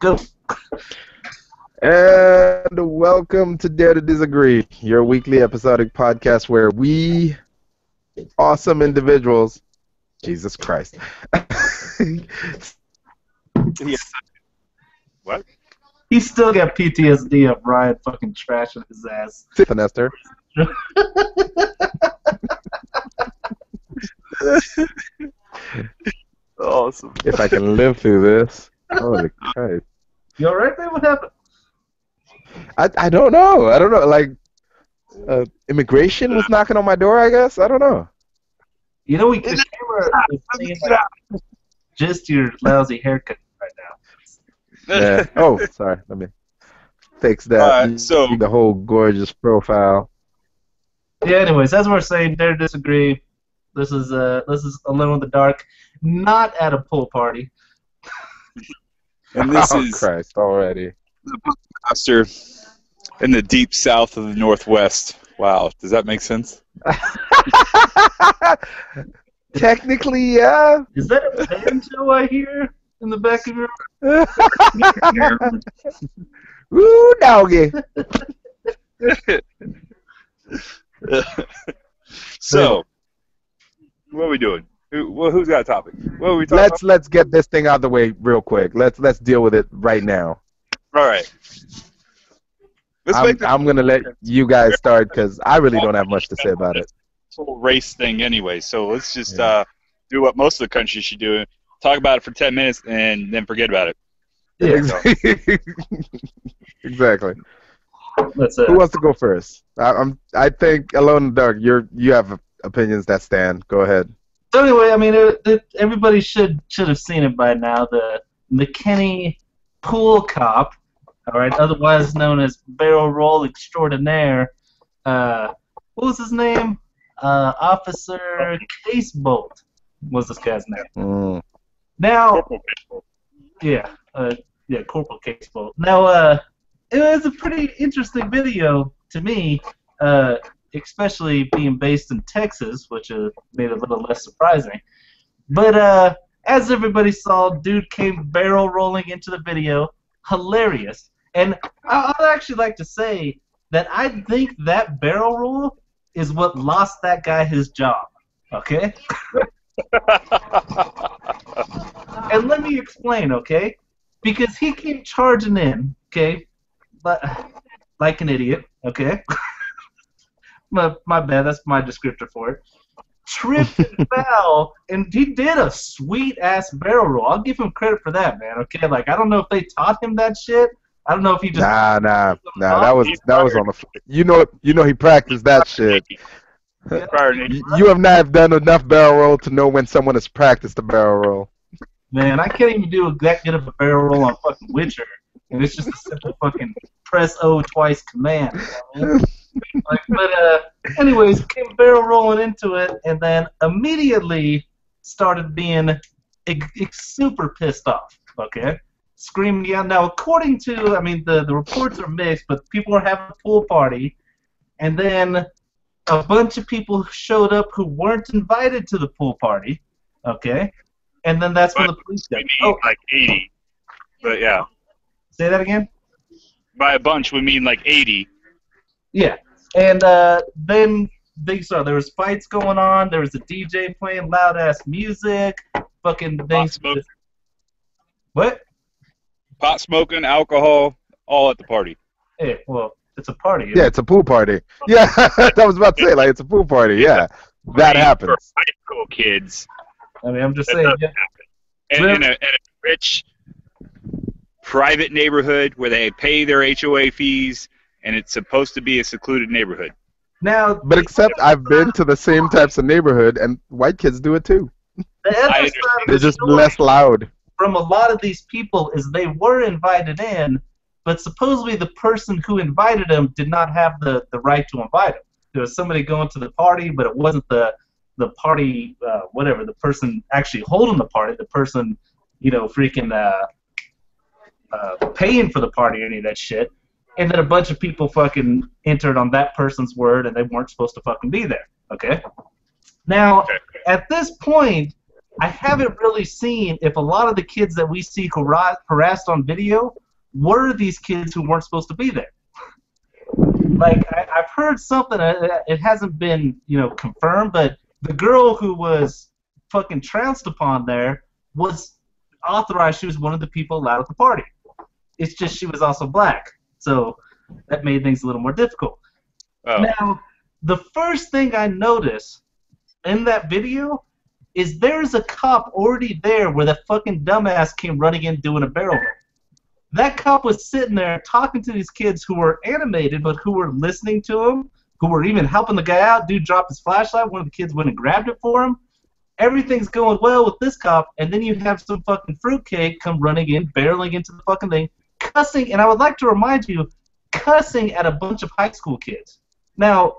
Go. And welcome to Dare to Disagree, your weekly episodic podcast where we, awesome individuals, Jesus Christ. Yeah. What? He still got PTSD of Ryan fucking trashing his ass. Finester. Awesome. If I can live through this. Holy Christ. You alright, man? What happened? I don't know. I don't know. Like, immigration was knocking on my door, I guess? I don't know. You know, the camera is seeing like, just your lousy haircut right now. Yeah. Oh, sorry. Let me fix that. Alright, so- the whole gorgeous profile. Yeah, anyways, as we're saying, Dare to Disagree. This is Alone in the Dark, not at a pool party. And this Oh, is Christ, already. Master in the deep south of the Northwest. Wow, does that make sense? Technically, yeah. Is that a banjo I hear in the back of your... Woo, doggy. So, what are we doing? Who's got a topic? What are we talking Let's get this thing out of the way real quick. Let's deal with it right now. about? All right. Let's make this I'm gonna let you guys start because I really don't have much to say about it. whole race thing anyway. So let's just do what most of the country should do: talk about it for 10 minutes and then forget about it. Yeah. Exactly. Let's, Who wants to go first? I think Alone in the Dark. You have opinions that stand. Go ahead. So anyway, I mean, everybody should have seen it by now. The McKinney pool cop, all right, otherwise known as barrel roll extraordinaire. What was his name? Officer Casebolt was this guy's name. Mm. Now, yeah, Corporal Casebolt. Now, it was a pretty interesting video to me. Especially being based in Texas, which made it a little less surprising. But as everybody saw, dude came barrel rolling into the video. Hilarious. And I'd actually like to say that I think that barrel roll is what lost that guy his job. Okay? And let me explain, okay? Because he came charging in, okay? But like an idiot, okay? My bad, that's my descriptor for it. Tripped and fell, and he did a sweet-ass barrel roll. I'll give him credit for that, man, okay? Like, I don't know if they taught him that shit. I don't know if he just... Nah. That was on the. You know he practiced that shit. You have not done enough barrel roll to know when someone has practiced a barrel roll. Man, I can't even do that good of a barrel roll on fucking Witcher. And it's just a simple fucking press O twice command. You know, man? Like, but anyways, came barrel rolling into it, and then immediately started being super pissed off. Okay, screaming out. Now, according to, I mean, the reports are mixed, but people are having a pool party, and then a bunch of people showed up who weren't invited to the pool party. Okay, and then that's when the police got. Oh, like 80. But yeah. Say that again. By a bunch, we mean like 80. Yeah, and then there was fights going on. There was a DJ playing loud ass music. Fucking things. What? Pot smoking, alcohol, all at the party. Hey, well, it's a party. Yeah, it's a pool party. Yeah, I was about to say, like, it's a pool party. Yeah, that happens. For high school kids. I mean, I'm just That saying. doesn't Yeah. happen. In a rich, private neighborhood where they pay their HOA fees, and it's supposed to be a secluded neighborhood. Now, But except I've been to the same types of neighborhood, and white kids do it too. the other side of They're the just story less loud. from a lot of these people is they were invited in, but supposedly the person who invited them did not have the right to invite them. There was somebody going to the party, but it wasn't the party, whatever, the person actually holding the party, the person, freaking paying for the party or any of that shit. And then a bunch of people fucking entered on that person's word, and they weren't supposed to fucking be there. Okay? Now, at this point, I haven't really seen if a lot of the kids that we see harassed on video were these kids who weren't supposed to be there. Like, I've heard something, it hasn't been, confirmed, but the girl who was fucking trounced upon there was authorized. She was one of the people allowed at the party. It's just she was also black, so that made things a little more difficult. Oh. Now, the first thing I noticed in that video is there's a cop already there where the fucking dumbass came running in doing a barrel roll. That cop was sitting there talking to these kids who were animated, but who were listening to him, who were even helping the guy out. Dude dropped his flashlight. One of the kids went and grabbed it for him. Everything's going well with this cop, and then you have some fucking fruitcake come running in, barreling into the fucking thing, cussing, and I would like to remind you, cussing at a bunch of high school kids. Now,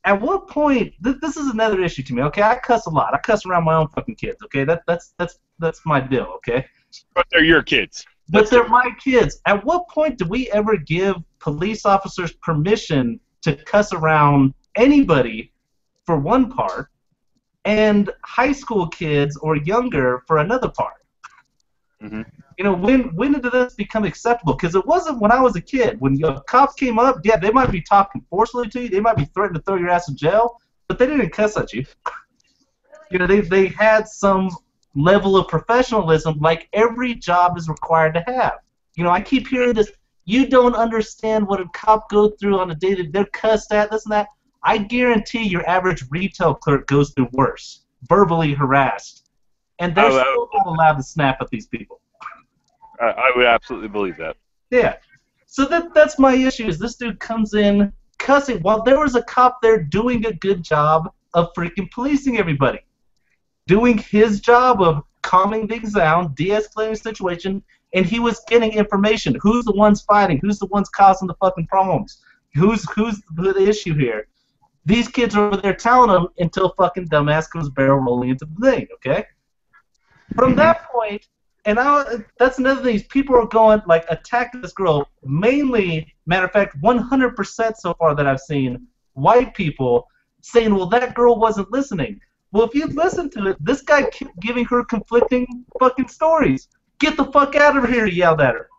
at what point, this is another issue to me, okay? I cuss a lot. I cuss around my own fucking kids, okay? That's my deal, okay? But they're your kids. But they're my kids. At what point do we ever give police officers permission to cuss around anybody for one part and high school kids or younger for another part? Mm-hmm. When did this become acceptable? Because it wasn't when I was a kid. When cops came up, yeah, they might be talking forcefully to you. They might be threatening to throw your ass in jail, but they didn't cuss at you. They had some level of professionalism like every job is required to have. I keep hearing this, you don't understand what a cop goes through on a day-to-day. They're cussed at, this and that. I guarantee your average retail clerk goes through worse, verbally harassed. And they're still not allowed to snap at these people. I would absolutely believe that. Yeah. So that's my issue, is this dude comes in cussing while there was a cop there doing a good job of freaking policing everybody. Doing his job of calming things down, de-escalating the situation, and he was getting information. Who's the ones fighting? Who's the ones causing the fucking problems? Who's the issue here? These kids are over there telling them until fucking dumbass comes barrel rolling into the thing, okay? From that point, and that's another thing, people are going, like, attacking this girl, mainly, matter of fact, 100% so far that I've seen, white people saying, well, that girl wasn't listening. Well, if you listen to it, this guy kept giving her conflicting fucking stories. Get the fuck out of here, he yelled at her,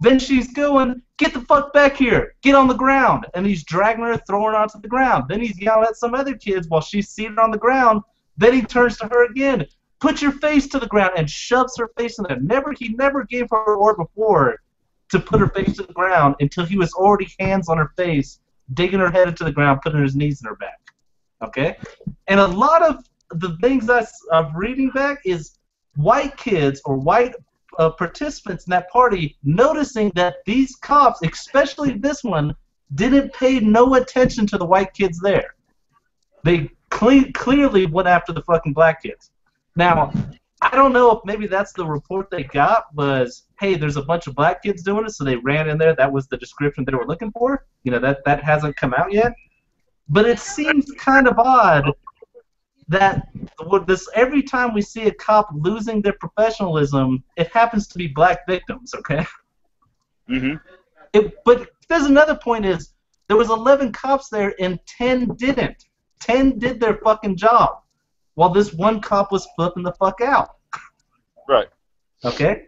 Then she's going, get the fuck back here, get on the ground. And he's dragging her, throwing her onto the ground. Then he's yelling at some other kids while she's seated on the ground. Then he turns to her again. Put your face to the ground, and shoves her face in there. He never gave her an order before to put her face to the ground until he was already hands on her face, digging her head into the ground, putting his knees in her back. Okay? And a lot of the things I'm reading back is white kids or white participants in that party noticing that these cops, especially this one, didn't pay no attention to the white kids there. They clearly went after the fucking black kids. Now, I don't know if maybe that's the report they got was, hey, there's a bunch of black kids doing it, so they ran in there. That was the description they were looking for. That hasn't come out yet. But it seems kind of odd that every time we see a cop losing their professionalism, it happens to be black victims, okay? Mm-hmm. But there's another point is, there was 11 cops there and 10 didn't. 10 did their fucking job, while this one cop was flipping the fuck out. Right. Okay?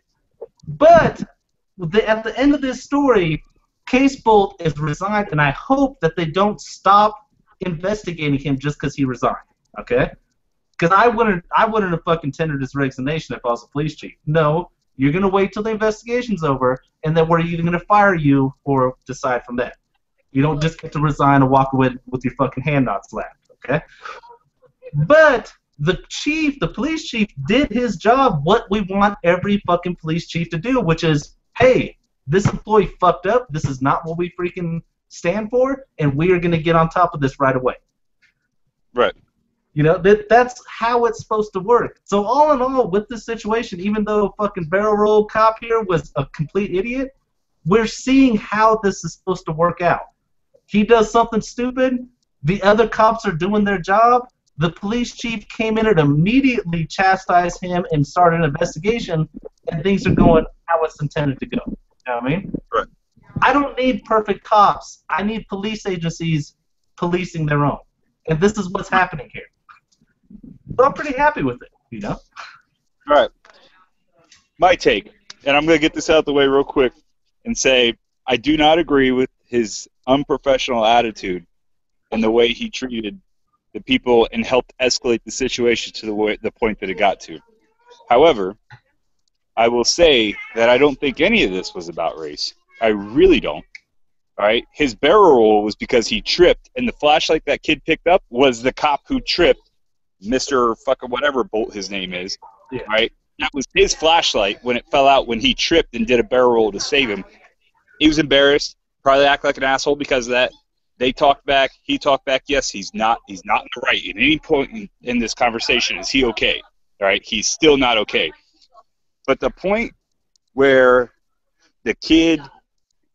But at the end of this story, Case Bolt is resigned, and I hope that they don't stop investigating him just because he resigned. Okay? Because I wouldn't have fucking tendered his resignation if I was a police chief. No, you're going to wait till the investigation's over, and then we're either going to fire you or decide from that. You don't just get to resign and walk away with your fucking hand not slapped. Okay? But the police chief, did his job, what we want every fucking police chief to do, which is, hey, this employee fucked up, this is not what we freaking stand for, and we are going to get on top of this right away. Right. That's how it's supposed to work. So all in all, with this situation, even though fucking barrel roll cop here was a complete idiot, we're seeing how this is supposed to work out. He does something stupid, the other cops are doing their job, the police chief came in and immediately chastised him and started an investigation, and things are going how it's intended to go. You know what I mean? Right. I don't need perfect cops. I need police agencies policing their own. And this is what's happening here. So I'm pretty happy with it. You know? All right. My take, and I'm going to get this out the way real quick and say I do not agree with his unprofessional attitude and the way he treated the people and helped escalate the situation to the point that it got to. However, I will say that I don't think any of this was about race. I really don't. All right? His barrel roll was because he tripped, and the flashlight that kid picked up was the cop who tripped, Mr. fucking whatever Bolt his name is. Yeah. Right? That was his flashlight when it fell out when he tripped and did a barrel roll to save him. He was embarrassed, probably act like an asshole because of that. They talked back. He talked back. Yes, he's not in the right. At any point in this conversation, is he okay? All right? He's still not okay. But the point where the kid,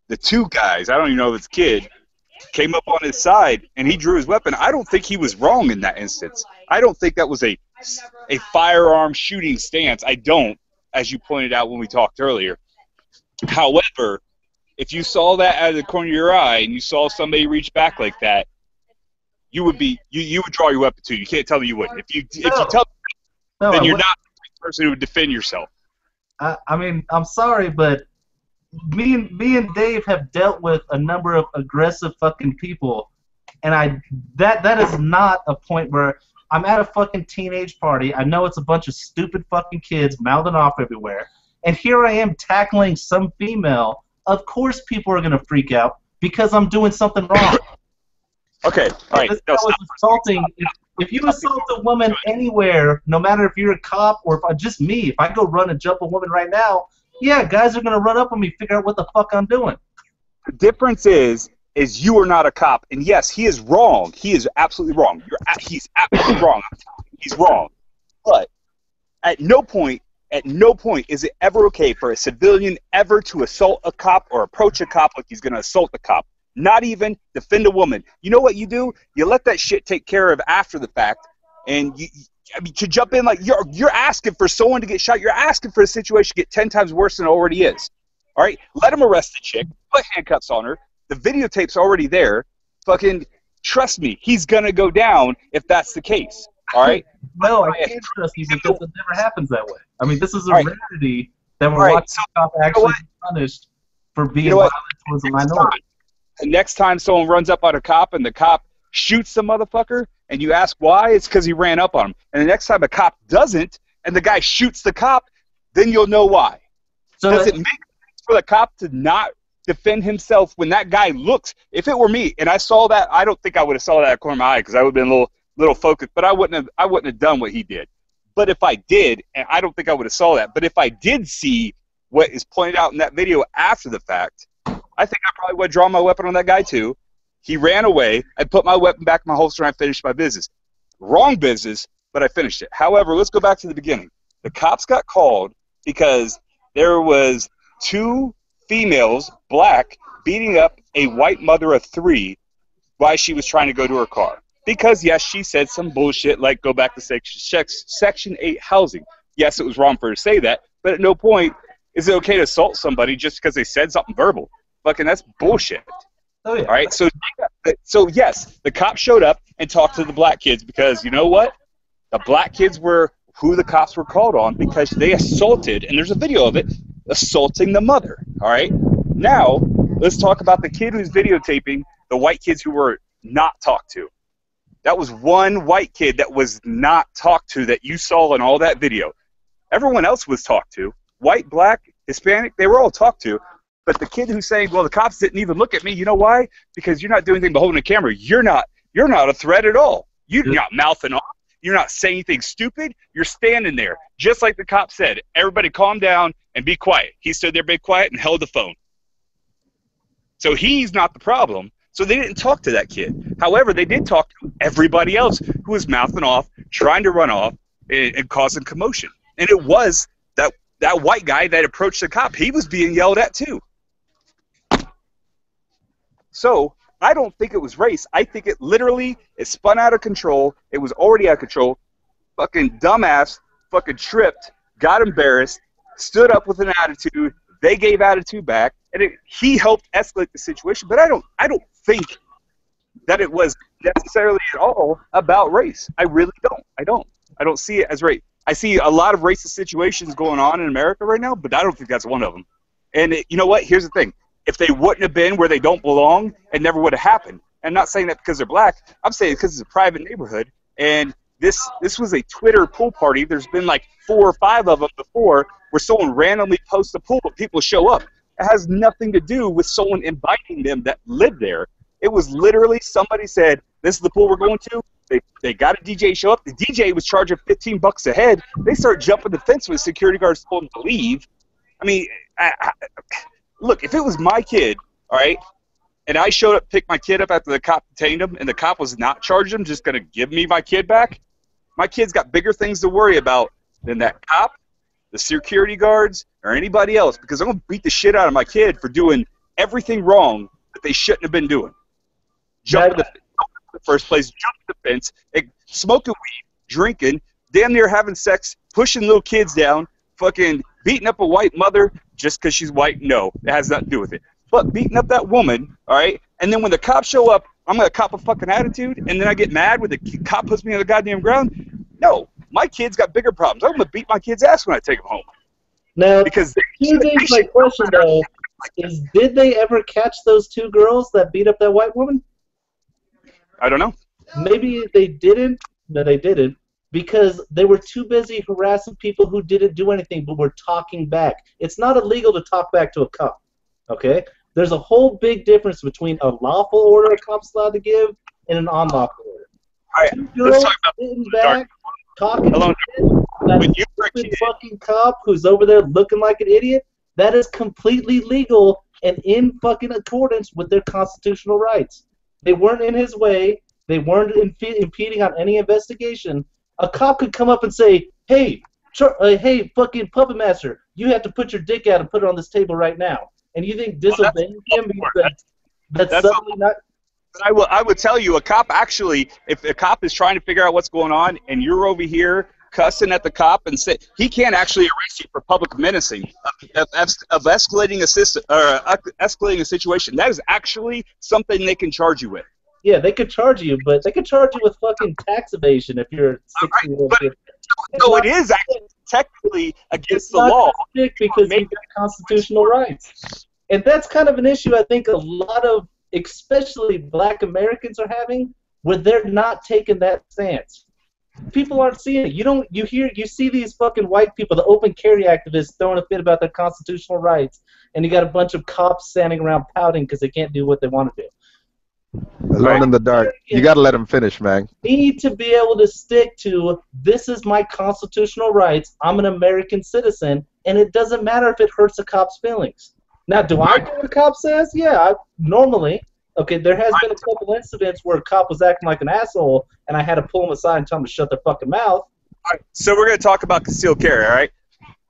the two guys, I don't even know if it's kid, came up on his side and he drew his weapon, I don't think he was wrong in that instance. I don't think that was a firearm shooting stance. I don't, as you pointed out when we talked earlier. However, if you saw that out of the corner of your eye and you saw somebody reach back like that, you would draw your weapon too. You can't tell me you wouldn't. If you tell me, then you're not the person who would defend yourself. I mean, I'm sorry, but me and Dave have dealt with a number of aggressive fucking people, and that is not a point where I'm at a fucking teenage party. I know it's a bunch of stupid fucking kids mouthing off everywhere, and here I am tackling some female. Of course people are going to freak out because I'm doing something wrong. Okay, all right. That was assaulting. If you assault a woman anywhere, no matter if you're a cop or just me, if I go run and jump a woman right now, yeah, guys are going to run up on me, figure out what the fuck I'm doing. The difference is you are not a cop. And yes, he is wrong. He is absolutely wrong. He's absolutely wrong. He's wrong. But at no point is it ever okay for a civilian ever to assault a cop or approach a cop like he's going to assault a cop. Not even defend a woman. You know what you do? You let that shit take care of after the fact. And to jump in like you're asking for someone to get shot. You're asking for a situation to get 10 times worse than it already is. All right? Let him arrest the chick. Put handcuffs on her. The videotape's already there. Fucking trust me, he's going to go down if that's the case. All right? No, I can't trust you because it never happens that way. I mean, this is a rarity that we're watching a cop actually be punished for being violent towards a minority. The next time someone runs up on a cop and the cop shoots the motherfucker and you ask why, it's because he ran up on him. And the next time a cop doesn't and the guy shoots the cop, then you'll know why. So does it make sense for the cop to not defend himself when that guy looks? If it were me and I saw that, I don't think I would have saw that at the corner of my eye because I would have been a little focused, but I wouldn't have done what he did. But if I did, and I don't think I would have saw that, but if I did see what is pointed out in that video after the fact, I think I probably would have drawn my weapon on that guy too. He ran away. I put my weapon back in my holster and I finished my business. Wrong business, but I finished it. However, let's go back to the beginning. The cops got called because there was 2 females, black, beating up a white mother of 3 while she was trying to go to her car. Because, yes, she said some bullshit like go back to Section 8 housing. Yes, it was wrong for her to say that, but at no point is it okay to assault somebody just because they said something verbal. Fucking that's bullshit. Oh, yeah. All right, so yes, the cops showed up and talked to the black kids because you know what? The black kids were who the cops were called on because they assaulted, and there's a video of it, assaulting the mother. All right, now let's talk about the kid who's videotaping the white kids who were not talked to. That was one white kid that was not talked to that you saw in all that video. Everyone else was talked to. White, black, Hispanic, they were all talked to. But the kid who's saying, well, the cops didn't even look at me, you know why? Because you're not doing anything but holding a camera. You're not a threat at all. You're not mouthing off. You're not saying anything stupid. You're standing there. Just like the cop said, everybody calm down and be quiet. He stood there, be quiet, and held the phone. So he's not the problem. So they didn't talk to that kid. However, they did talk to everybody else who was mouthing off, trying to run off, and causing commotion. And it was that white guy that approached the cop. He was being yelled at too. So I don't think it was race. I think it spun out of control. It was already out of control. Fucking dumbass fucking tripped, got embarrassed, stood up with an attitude. They gave attitude back, and he helped escalate the situation. But I don't think that it was necessarily at all about race. I really don't. I don't see it as race. I see a lot of racist situations going on in America right now, but I don't think that's one of them. And you know what? Here's the thing. If they wouldn't have been where they don't belong, it never would have happened. And I'm not saying that because they're black. I'm saying it because it's a private neighborhood. And this was a Twitter pool party. There's been like 4 or 5 of them before where someone randomly posts a pool, but people show up. It has nothing to do with someone inviting them that live there. It was literally somebody said, this is the pool we're going to. They got a DJ show up. The DJ was charging $15 a head. They started jumping the fence when security guards told them to leave. I mean, look, if it was my kid, all right, and I showed up, picked my kid up after the cop detained him, and the cop was not charging him, just going to give me my kid back, my kid's got bigger things to worry about than that cop, the security guards, or anybody else, because I'm going to beat the shit out of my kid for doing everything wrong that they shouldn't have been doing. Jumping the first place, jumping the fence, smoking weed, drinking, damn near having sex, pushing little kids down, fucking beating up a white mother just because she's white. No, it has nothing to do with it. But beating up that woman, all right, and then when the cops show up, I'm going to cop a fucking attitude, and then I get mad when the cop puts me on the goddamn ground? No, my kid's got bigger problems. I'm going to beat my kid's ass when I take him home. Now, because my question, though, is did they ever catch those 2 girls that beat up that white woman? I don't know. Maybe they didn't. No, they didn't. Because they were too busy harassing people who didn't do anything but were talking back. It's not illegal to talk back to a cop, okay? There's a whole big difference between a lawful order a cop's allowed to give and an unlawful order. All right, 2 girls sitting back, talking to that stupid fucking cop who's over there looking like an idiot, that is completely legal and in fucking accordance with their constitutional rights. They weren't in his way. They weren't impeding on any investigation. A cop could come up and say, hey, hey, fucking puppet master, you have to put your dick out and put it on this table right now. And you think disobeying him means that's suddenly not... But I would tell you, a cop actually, if a cop is trying to figure out what's going on and you're over here cussing at the cop and say, he can't actually arrest you for public menacing of escalating a situation. That is actually something they can charge you with. Yeah, they could charge you, but they could charge you with fucking tax evasion if you're 16-year-old. Right, no, it is actually technically against the law. Because you've got constitutional rights. And that's kind of an issue I think a lot of, especially black Americans are having, where they're not taking that stance. People aren't seeing it. You see these fucking white people, the open carry activists, throwing a fit about their constitutional rights, and you got a bunch of cops standing around pouting because they can't do what they want to do. Alone in the dark. You got to let them finish, man. Need to be able to stick to, this is my constitutional rights, I'm an American citizen, and it doesn't matter if it hurts a cop's feelings. Now, do I do what a cop says? Yeah, normally. Okay, there has been a couple incidents where a cop was acting like an asshole, and I had to pull him aside and tell him to shut their fucking mouth. All right, so we're going to talk about concealed carry, all right?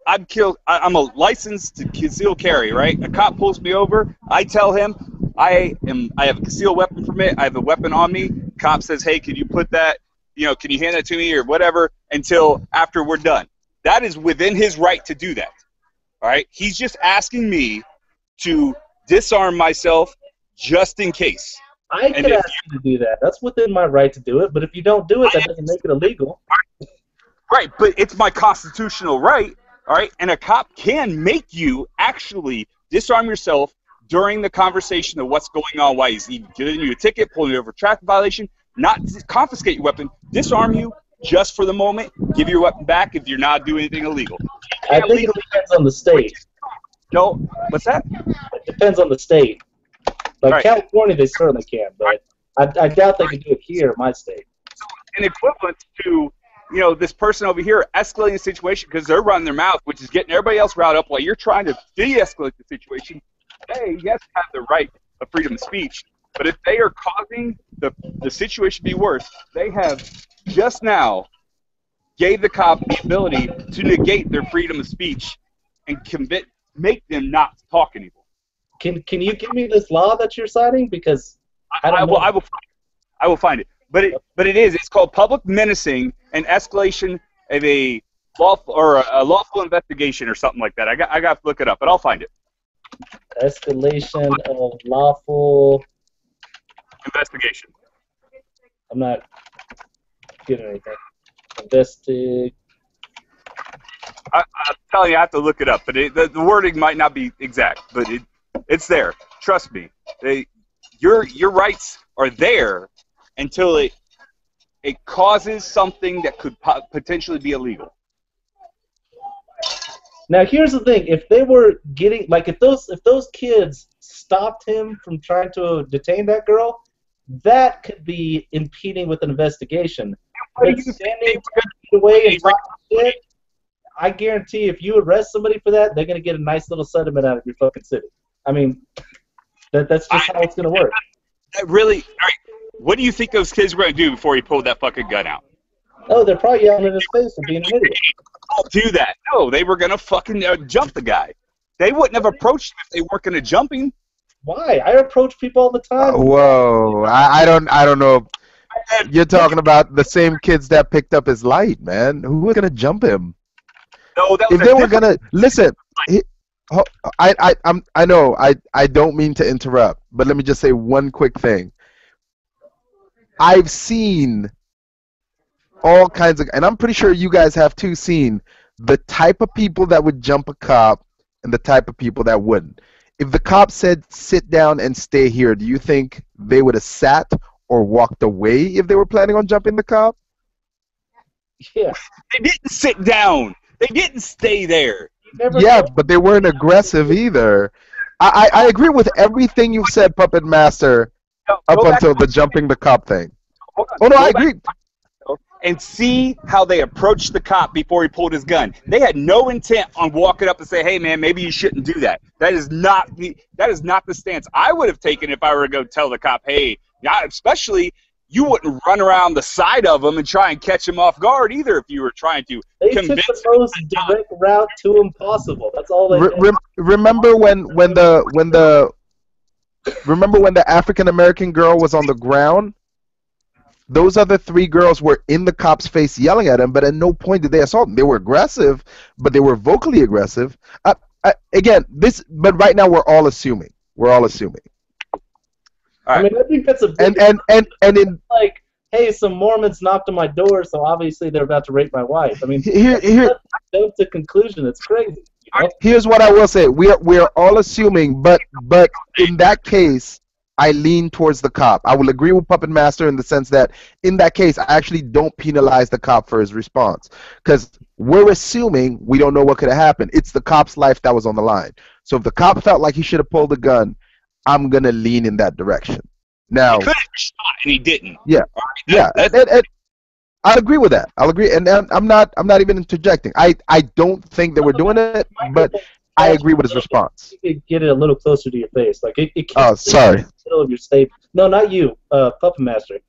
I'm a licensed to concealed carry, right? A cop pulls me over. I tell him I have a concealed weapon permit. I have a weapon on me. Cop says, hey, can you put that, can you hand that to me or whatever until after we're done. That is within his right to do that, all right? He's just asking me to disarm myself just in case. I could ask you to do that. That's within my right to do it, but if you don't do it, that doesn't make it illegal. Right, but it's my constitutional right, all right? And a cop can make you actually disarm yourself during the conversation of what's going on, why he's giving you a ticket, pulling you over a traffic violation, not confiscate your weapon, disarm you just for the moment, give your weapon back if you're not doing anything illegal. I think it depends on the state. No, what's that? It depends on the state. Like California, they certainly can, but I doubt they can do it here in my state. An equivalent to, this person over here escalating the situation because they're running their mouth, which is getting everybody else riled up while you're trying to de-escalate the situation. They, yes, have the right of freedom of speech, but if they are causing the situation to be worse, they have just now gave the cop the ability to negate their freedom of speech and make them not talk anymore. Can you give me this law that you're citing? Because I will find it. But it's called public menacing and escalation of a lawful investigation or something like that. I got to look it up, but I'll find it. Escalation of lawful investigation. I'm not getting anything. Investigation I'm telling you, I have to look it up, but the wording might not be exact, but it's there. Trust me. Your rights are there until it causes something that could potentially be illegal. Now here's the thing: if they were getting if those kids stopped him from trying to detain that girl, that could be impeding with an investigation. But standing away and talking shit, I guarantee if you arrest somebody for that, they're gonna get a nice little settlement out of your fucking city. I mean, that's just how it's gonna work. Really? All right. What do you think those kids were gonna do before he pulled that fucking gun out? Oh, they're probably yelling in his face and being an idiot. Don't do that. No, they were gonna fucking jump the guy. They wouldn't have approached him if they weren't gonna jump him. Why? I approach people all the time. Whoa! I don't know. You're talking about the same kids that picked up his light, man. Who was gonna jump him? No, that was if they were gonna listen. I know. I don't mean to interrupt, but let me just say one quick thing. I've seen all kinds of, and I'm pretty sure you guys have too, seen the type of people that would jump a cop and the type of people that wouldn't. If the cop said, sit down and stay here, do you think they would have sat or walked away if they were planning on jumping the cop? Yeah. They didn't sit down. They didn't stay there. Yeah, but they weren't aggressive either. I agree with everything you've said, Puppet Master, up until the jumping the cop thing. Oh, no, I agree. And see how they approached the cop before he pulled his gun. They had no intent on walking up and say, "Hey, man, maybe you shouldn't do that." That is not the stance I would have taken if I were to go tell the cop, "Hey," especially you wouldn't run around the side of him and try and catch him off guard either if you were trying to convince took the most direct route to him possible. That's all they did. Remember when the African American girl was on the ground? Those other three girls were in the cop's face yelling at him, but at no point did they assault him. They were aggressive, but they were vocally aggressive. But right now we're all assuming. We're all assuming. I mean, I think that's a big like, hey, some Mormons knocked on my door, so obviously they're about to rape my wife. I mean, that's the conclusion. It's crazy. You know? Here's what I will say: we are all assuming, but in that case, I lean towards the cop. I will agree with Puppet Master in the sense that in that case, I actually don't penalize the cop for his response because we're assuming we don't know what could have happened. It's the cop's life that was on the line. So if the cop felt like he should have pulled the gun, I'm gonna lean in that direction. Now, he could have shot and he didn't. Yeah, I'll agree with that. I'll agree, and I'm not even interjecting. I don't think that we're doing it, but I agree with his response. You could get it a little closer to your face, like it oh, sorry. In the middle of your statement. No, not you, Puppet Master.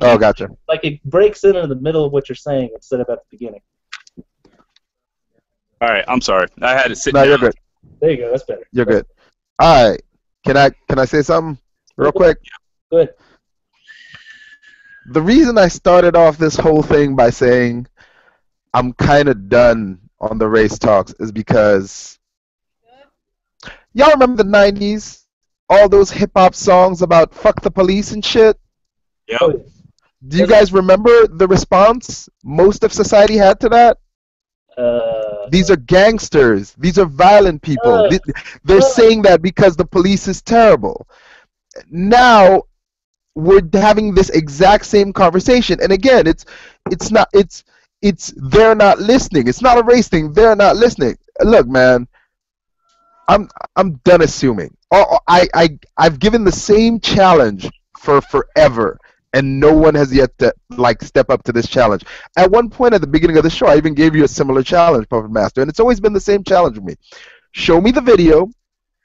Oh, gotcha. Like it breaks in the middle of what you're saying instead of at the beginning. All right, I'm sorry. I had to sit down. No, you're good. There you go. That's better. You're good. All right. Can I say something real quick? Good. The reason I started off this whole thing by saying I'm kind of done on the race talks is because y'all remember the 90s? All those hip-hop songs about fuck the police and shit? Yep. Do you guys remember the response most of society had to that? These are gangsters. These are violent people. They're saying that because the police is terrible. Now we're having this exact same conversation, and again, it's they're not listening. It's not a race thing. They're not listening. Look, man, I'm done assuming. I've given the same challenge for forever, and no one has yet to step up to this challenge. At one point at the beginning of the show, I even gave you a similar challenge, Puppet Master, and it's always been the same challenge with me. Show me the video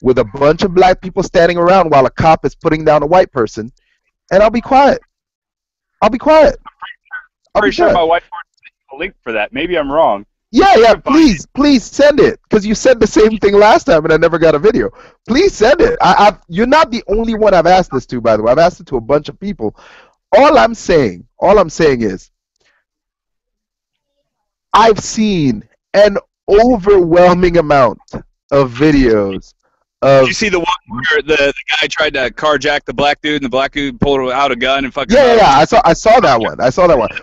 with a bunch of black people standing around while a cop is putting down a white person, and I'll be quiet. I'll be quiet. I'm pretty sure my wife sent a link for that. Maybe I'm wrong. Yeah, please send it, because you said the same thing last time and I never got a video. Please send it. You're not the only one I've asked this to, by the way. I've asked it to a bunch of people. All I'm saying is I've seen an overwhelming amount of videos of... Did you see the one where the guy tried to carjack the black dude and the black dude pulled out a gun and fucking... Yeah, I saw that one.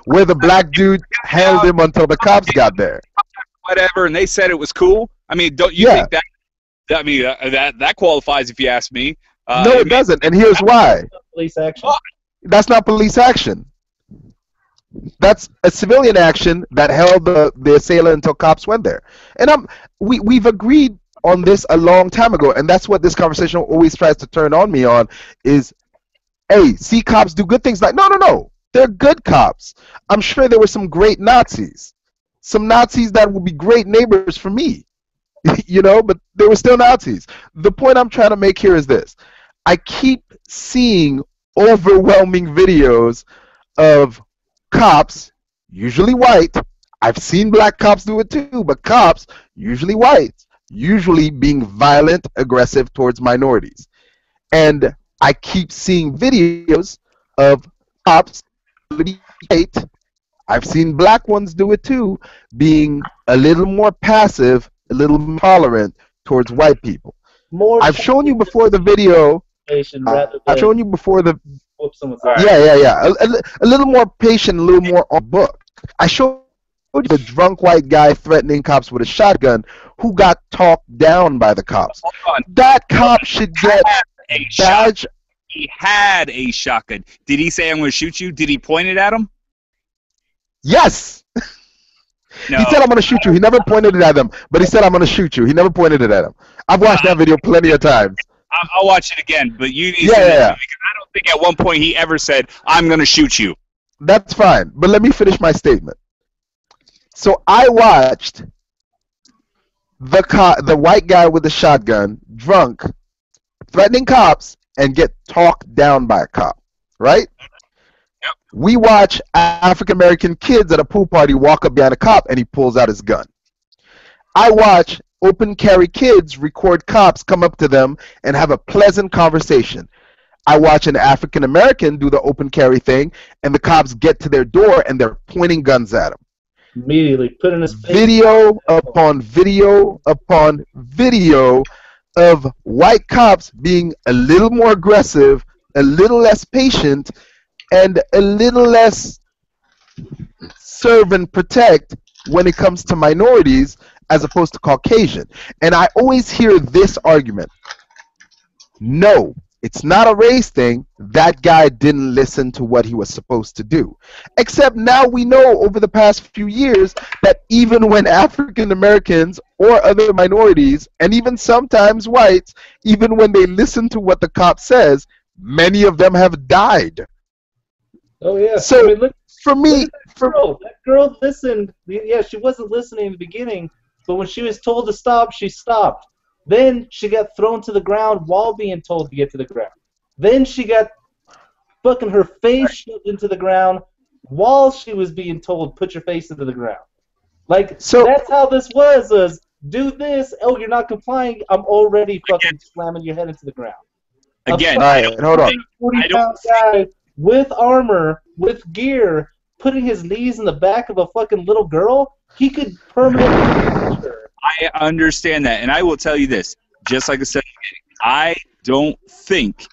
Where the black dude held him until the cops got there. whatever, and they said it was cool. I mean, don't you think that? I mean, that qualifies, if you ask me. No, it doesn't, and here's why. Police action. That's not police action. That's a civilian action that held the assailant until cops went there. And we've agreed on this a long time ago, and that's what this conversation always tries to turn on me on is, hey, see cops do good things. Like, no. They're good cops. I'm sure there were some great Nazis. Some Nazis that would be great neighbors for me. You know, but they were still Nazis. The point I'm trying to make here is this. I keep seeing overwhelming videos of cops, usually white. I've seen black cops do it too, but cops, usually white, usually being violent, aggressive towards minorities. And I keep seeing videos of cops, white, I've seen black ones do it too, being a little more passive, a little more tolerant towards white people. I've shown you before the video. I've shown you before the. Yeah. A little more patient, a little more on book. I showed you the drunk white guy threatening cops with a shotgun who got talked down by the cops. That cop should get a badge. He had a shotgun. Did he say, "I'm going to shoot you"? Did he point it at him? Yes. No. He said, "I'm going to shoot you." He never pointed it at them, but he said, "I'm going to shoot you." He never pointed it at him. I've watched that video plenty of times. I'll watch it again, but you need to because I don't think at one point he ever said, "I'm going to shoot you." That's fine, but let me finish my statement. So I watched the white guy with the shotgun, drunk, threatening cops, and get talked down by a cop, right? Yep. We watch African American kids at a pool party walk up behind a cop and he pulls out his gun. I watch open carry kids record cops come up to them and have a pleasant conversation. I watch an African American do the open carry thing and the cops get to their door and they're pointing guns at him. Immediately put in his face. Video upon video upon video of white cops being a little more aggressive, a little less patient, and a little less serve and protect when it comes to minorities as opposed to Caucasian. And I always hear this argument. No, it's not a race thing. That guy didn't listen to what he was supposed to do. Except now we know over the past few years that even when African Americans or other minorities, and even sometimes whites, even when they listen to what the cop says, many of them have died. Oh yeah. So I mean, look, for me, that girl listened. Yeah, she wasn't listening in the beginning, but when she was told to stop, she stopped. Then she got thrown to the ground while being told to get to the ground. Then she got fucking her face shoved into the ground while she was being told, put your face into the ground. Like, so that's how this was do this. Oh, you're not complying. I'm already fucking slamming your head into the ground. Again, hold on. 40-pound guy with armor, with gear, putting his knees in the back of a fucking little girl, he could permanently her. I understand that, and I will tell you this, just like I said, I don't think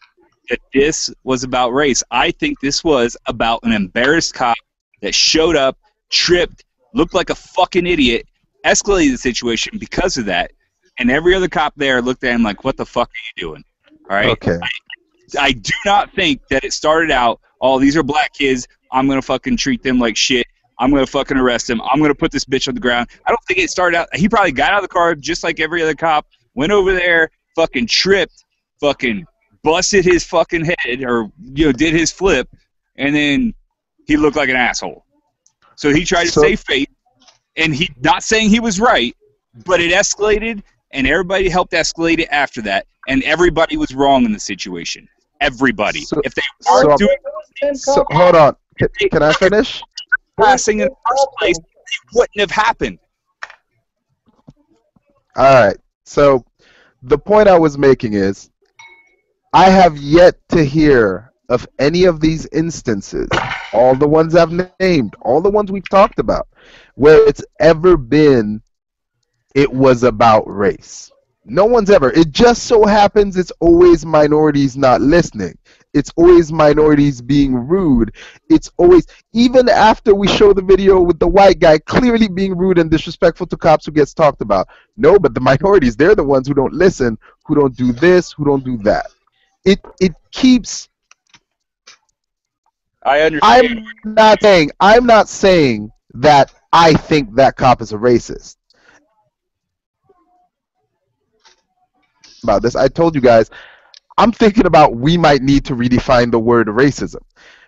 that this was about race. I think this was about an embarrassed cop that showed up, tripped, looked like a fucking idiot, escalated the situation because of that, and every other cop there looked at him like, what the fuck are you doing? All right? Okay. I do not think that it started out, oh, these are black kids, I'm going to fucking treat them like shit. I'm going to fucking arrest him. I'm going to put this bitch on the ground. I don't think it started out. He probably got out of the car just like every other cop, went over there, fucking tripped, fucking busted his fucking head or, did his flip, and then he looked like an asshole. So he tried to save face, and he not saying he was right, but it escalated, and everybody helped escalate it after that, and everybody was wrong in the situation. Everybody. If they weren't doing hold on. Can I finish? Passing in the first place, it wouldn't have happened. All right. So the point I was making is I have yet to hear of any of these instances, all the ones I've named, all the ones we've talked about, where it's ever been it was about race. No one's ever. It just so happens it's always minorities not listening. It's always minorities being rude. It's always, even after we show the video with the white guy clearly being rude and disrespectful to cops who gets talked about. No, but the minorities, they're the ones who don't listen, who don't do this, who don't do that. It keeps. I understand. I'm not saying that I think that cop is a racist. About this, I told you guys, I'm thinking about we might need to redefine the word racism.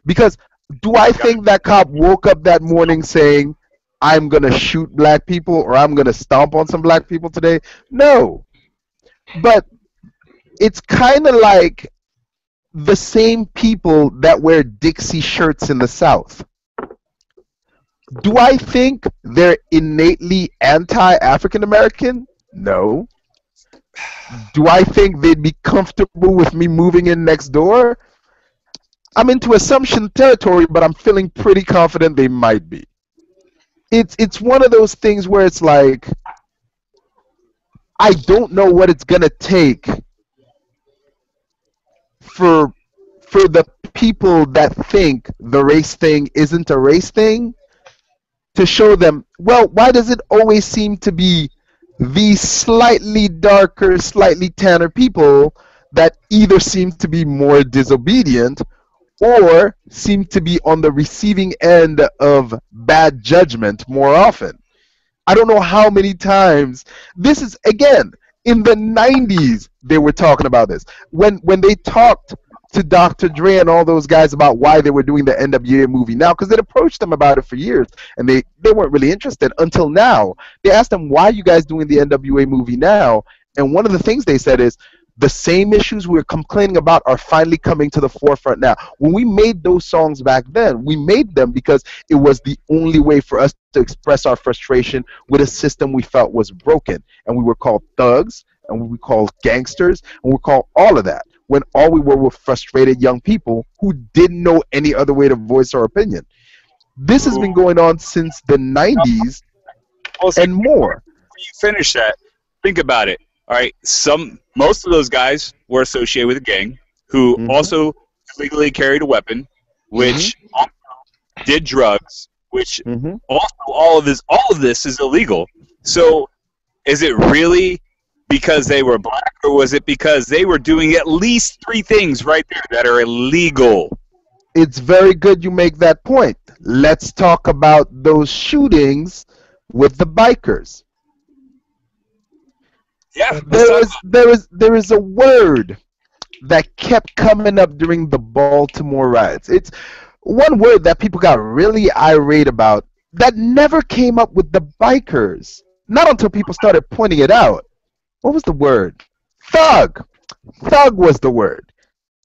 Because do I think that cop woke up that morning saying, I'm going to shoot black people or I'm going to stomp on some black people today? No. But it's kind of like the same people that wear Dixie shirts in the South. Do I think they're innately anti-African American? No. Do I think they'd be comfortable with me moving in next door? I'm into assumption territory, but I'm feeling pretty confident they might be. It's one of those things where it's like, I don't know what it's gonna take for the people that think the race thing isn't a race thing to show them, well, why does it always seem to be these slightly darker, slightly tanner people that either seem to be more disobedient or seem to be on the receiving end of bad judgment more often? I don't know how many times. This is, again, in the 90s they were talking about this. When they talked to Dr. Dre and all those guys about why they were doing the NWA movie now, because they'd approached them about it for years, and they weren't really interested until now. They asked them, why are you guys doing the NWA movie now? And one of the things they said is, the same issues we're complaining about are finally coming to the forefront now. When we made those songs back then, we made them because it was the only way for us to express our frustration with a system we felt was broken. And we were called thugs, and we were called gangsters, and we were called all of that, when all we were frustrated young people who didn't know any other way to voice our opinion. This has been going on since the 90s and more. Before you finish that, think about it. All right, most of those guys were associated with a gang who also illegally carried a weapon, which also did drugs, which also all of this is illegal. So is it really because they were black, or was it because they were doing at least 3 things right there that are illegal? It's very good you make that point. Let's talk about those shootings with the bikers. Yeah, there is a word that kept coming up during the Baltimore riots. It's one word that people got really irate about that never came up with the bikers. Not until people started pointing it out. What was the word? Thug. Thug was the word.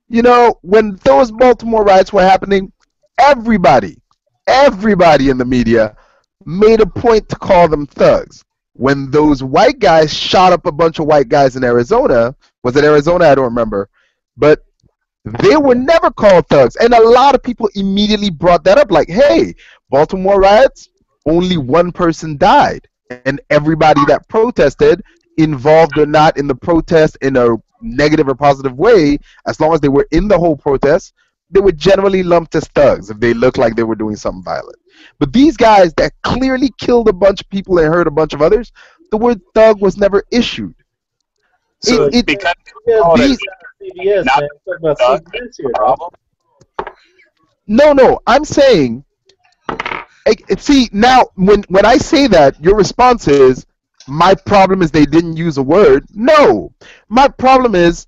You know, when those Baltimore riots were happening, everybody in the media made a point to call them thugs. When those white guys shot up a bunch of white guys in Arizona, was it Arizona? I don't remember. But they were never called thugs. And a lot of people immediately brought that up, like, hey, Baltimore riots, only one person died. And everybody that protested, involved or not in the protest in a negative or positive way, as long as they were in the whole protest, they were generally lumped as thugs if they looked like they were doing something violent. But these guys that clearly killed a bunch of people and hurt a bunch of others, the word thug was never issued. So because CBS, man. Talk about CBS here, bro. No, I'm saying, see, now when I say that, your response is, my problem is they didn't use a word. No, my problem is,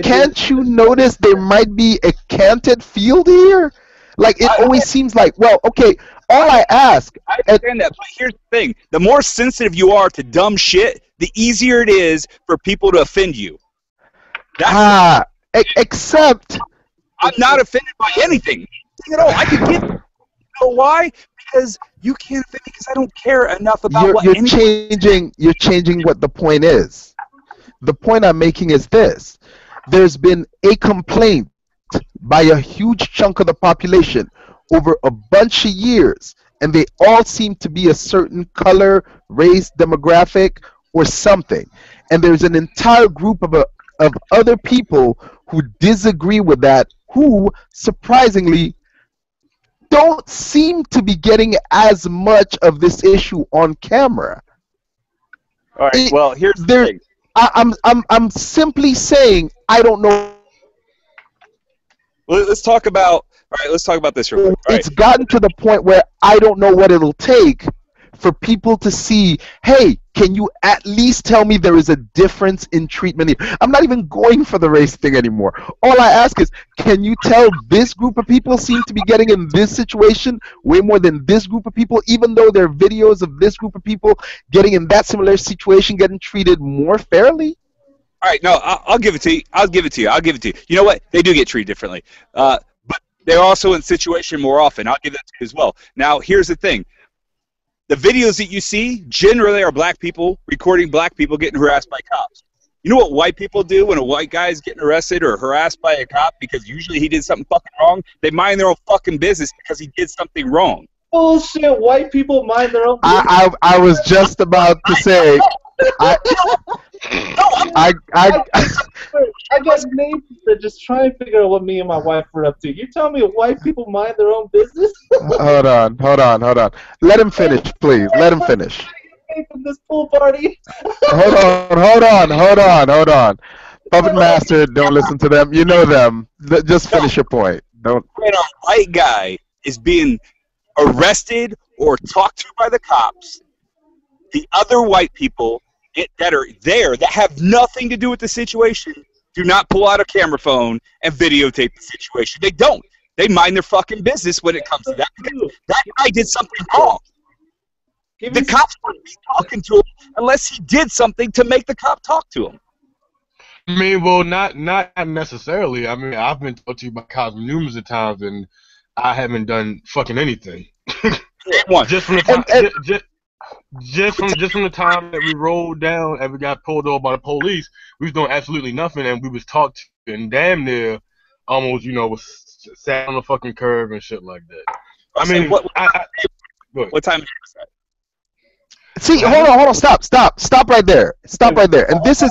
can't you notice there might be a canted field here? Like, it always seems like, well, okay, all I ask... I understand that, but here's the thing. The more sensitive you are to dumb shit, the easier it is for people to offend you. Except... I'm not offended by anything at all. I could give... You know why? Because you can't offend me because I don't care enough about you're changing what the point is. The point I'm making is this. There's been a complaint by a huge chunk of the population over a bunch of years, and they all seem to be a certain color, race, demographic, or something. And there's an entire group of other people who disagree with that, who surprisingly don't seem to be getting as much of this issue on camera. All right. Well, here's the thing. I'm simply saying I don't know. Let's talk about. All right. Let's talk about this real quick. It's gotten to the point where I don't know what it'll take for people to see, hey, can you at least tell me there is a difference in treatment here? I'm not even going for the race thing anymore. All I ask is, can you tell this group of people seem to be getting in this situation way more than this group of people, even though there are videos of this group of people getting in that similar situation, getting treated more fairly? All right, no, I'll give it to you. I'll give it to you. You know what? They do get treated differently. But they're also in situation more often. I'll give that to you as well. Now, here's the thing. The videos that you see generally are black people recording black people getting harassed by cops. You know what white people do when a white guy is getting arrested or harassed by a cop because usually he did something fucking wrong? They mind their own fucking business because he did something wrong. Bullshit, white people mind their own business. I was just about to say... I got neighbors that just try and figure out what me and my wife are up to. You tell me white people mind their own business? Hold on. Let him finish, please. Let him finish. From this pool party. Hold on. Puppet Master, don't listen to them. You know them. Just finish your point. Don't. When a white guy is being arrested or talked to by the cops, the other white people that are there that have nothing to do with the situation do not pull out a camera phone and videotape the situation. They don't. They mind their fucking business when it comes to that. Because that guy did something wrong. The cops wouldn't be talking to him unless he did something to make the cop talk to him. I mean, well, not necessarily. I mean, I've been talked to by cops numerous of times, and I haven't done fucking anything. Just from the time. Just from the time that we rolled down and we got pulled over by the police, we was doing absolutely nothing, and we was talked to and damn near almost, was sat on the fucking curb and shit like that. I mean, what time was that? See, hold on, stop right there. And this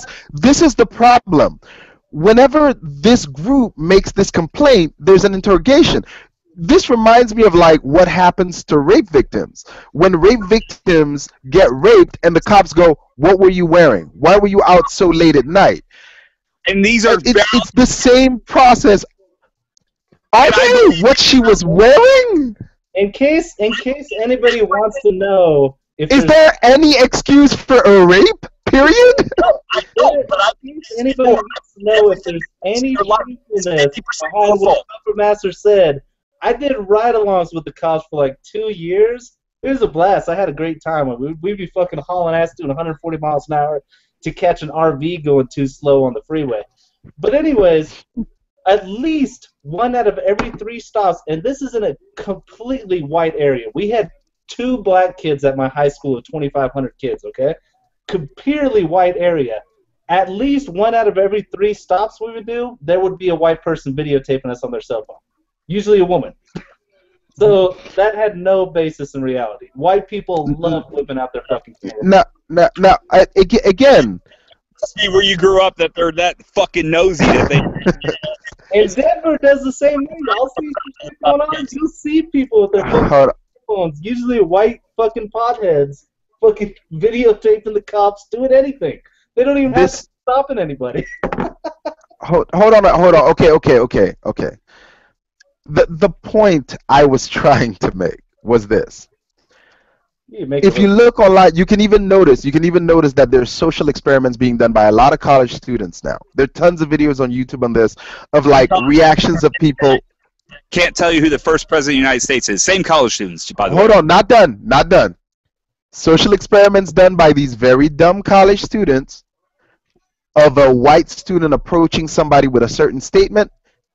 is the problem. Whenever this group makes this complaint, there's an interrogation. This reminds me of like what happens to rape victims. When rape victims get raped and the cops go, "What were you wearing? Why were you out so late at night?" And these are it's the same process. Are they what she was wearing? In case anybody wants to know, is there any excuse for a rape? Period. No, I don't. But anybody wants to know if there's any truthfulness behind what Puppet Master said. I did ride-alongs with the cops for like 2 years. It was a blast. I had a great time. We'd be fucking hauling ass doing 140 miles an hour to catch an RV going too slow on the freeway. But anyways, at least 1 out of every 3 stops, and this is in a completely white area. We had 2 black kids at my high school of 2,500 kids, okay? Purely white area. At least 1 out of every 3 stops we would do, there would be a white person videotaping us on their cell phone. Usually a woman. So that had no basis in reality. White people love whipping out their fucking cameras. Now, again. See where you grew up that they're that fucking nosy that they. And Denver does the same thing. I'll see shit going on. You'll see people with their fucking phones, usually white fucking potheads, fucking videotaping the cops doing anything. They don't even have to stopping anybody. Hold on. Okay. The point I was trying to make was this. If you look online, you can even notice that there's social experiments being done by a lot of college students now. There are tons of videos on YouTube on this of like reactions of people. Can't tell you who the first president of the United States is. Same college students, by the way. Hold on, not done. Social experiments done by these very dumb college students of a white student approaching somebody with a certain statement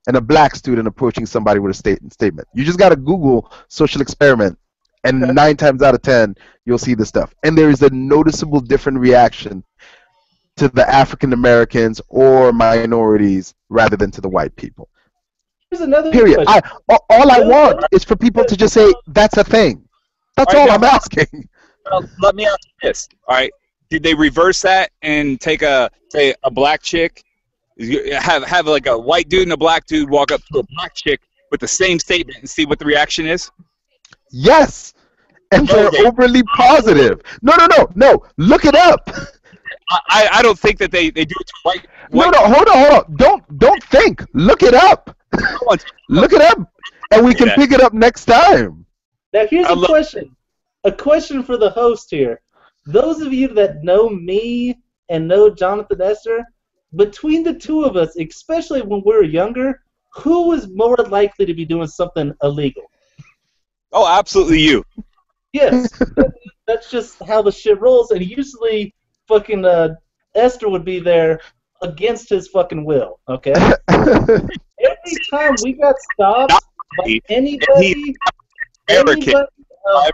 and a black student approaching somebody with a statement. You just got to Google social experiment, and 9 times out of 10, you'll see the stuff. And there is a noticeable different reaction to the African Americans or minorities rather than to the white people. Here's another Period. All I want is for people to just say, that's a thing. That's all I'm asking. Well, let me ask you this. All right. Did they reverse that and take say a black chick Have like a white dude and a black dude walk up to a black chick with the same statement and see what the reaction is? Yes, and they're overly positive. No. Look it up. I don't think that they do it to white. No, hold on. Don't think. Look it up. Look it up, and we can pick it up next time. Now here's a question. A question for the host here. Those of you that know me and know Jonathan Esther, between the two of us, especially when we were younger, who was more likely to be doing something illegal? Oh, absolutely you. Yes. That's just how the shit rolls, and usually fucking Esther would be there against his fucking will, okay? Every time we got stopped by anybody of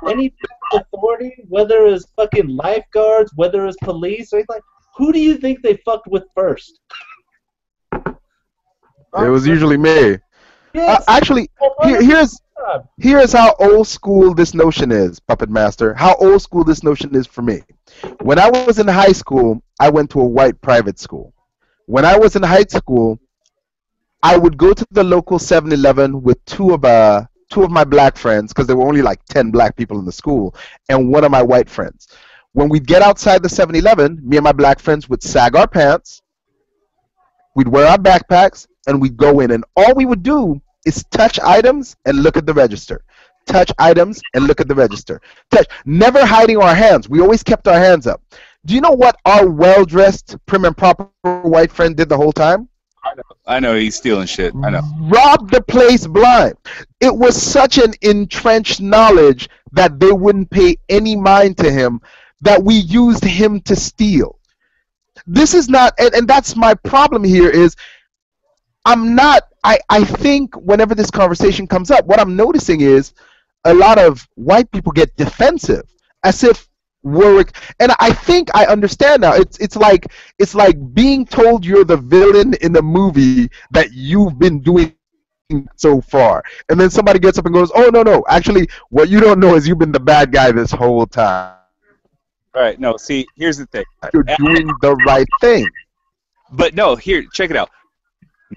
any authority, whether it was fucking lifeguards, whether it was police, or anything, who do you think they fucked with first? It was usually me. Yes. Actually, here's how old school this notion is, Puppet Master. How old school this notion is for me. When I was in high school, I went to a white private school. When I was in high school, I would go to the local 7-Eleven with two of my black friends, because there were only like 10 black people in the school, and one of my white friends. When we'd get outside the 7-Eleven, me and my black friends would sag our pants, we'd wear our backpacks, and we'd go in, and all we would do is touch items and look at the register. Touch items and look at the register. Never hiding our hands. We always kept our hands up. Do you know what our well-dressed, prim and proper white friend did the whole time? I know he's stealing shit. I know. Robbed the place blind. It was such an entrenched knowledge that they wouldn't pay any mind to him that we used him to steal. This is not, and that's my problem here is, I think whenever this conversation comes up, what I'm noticing is a lot of white people get defensive, as if and I think I understand now. It's like being told you're the villain in the movie that you've been doing so far, and then somebody gets up and goes, "Oh no, actually, what you don't know is you've been the bad guy this whole time." All right, no, see, here's the thing. You're doing the right thing. But no, here, check it out.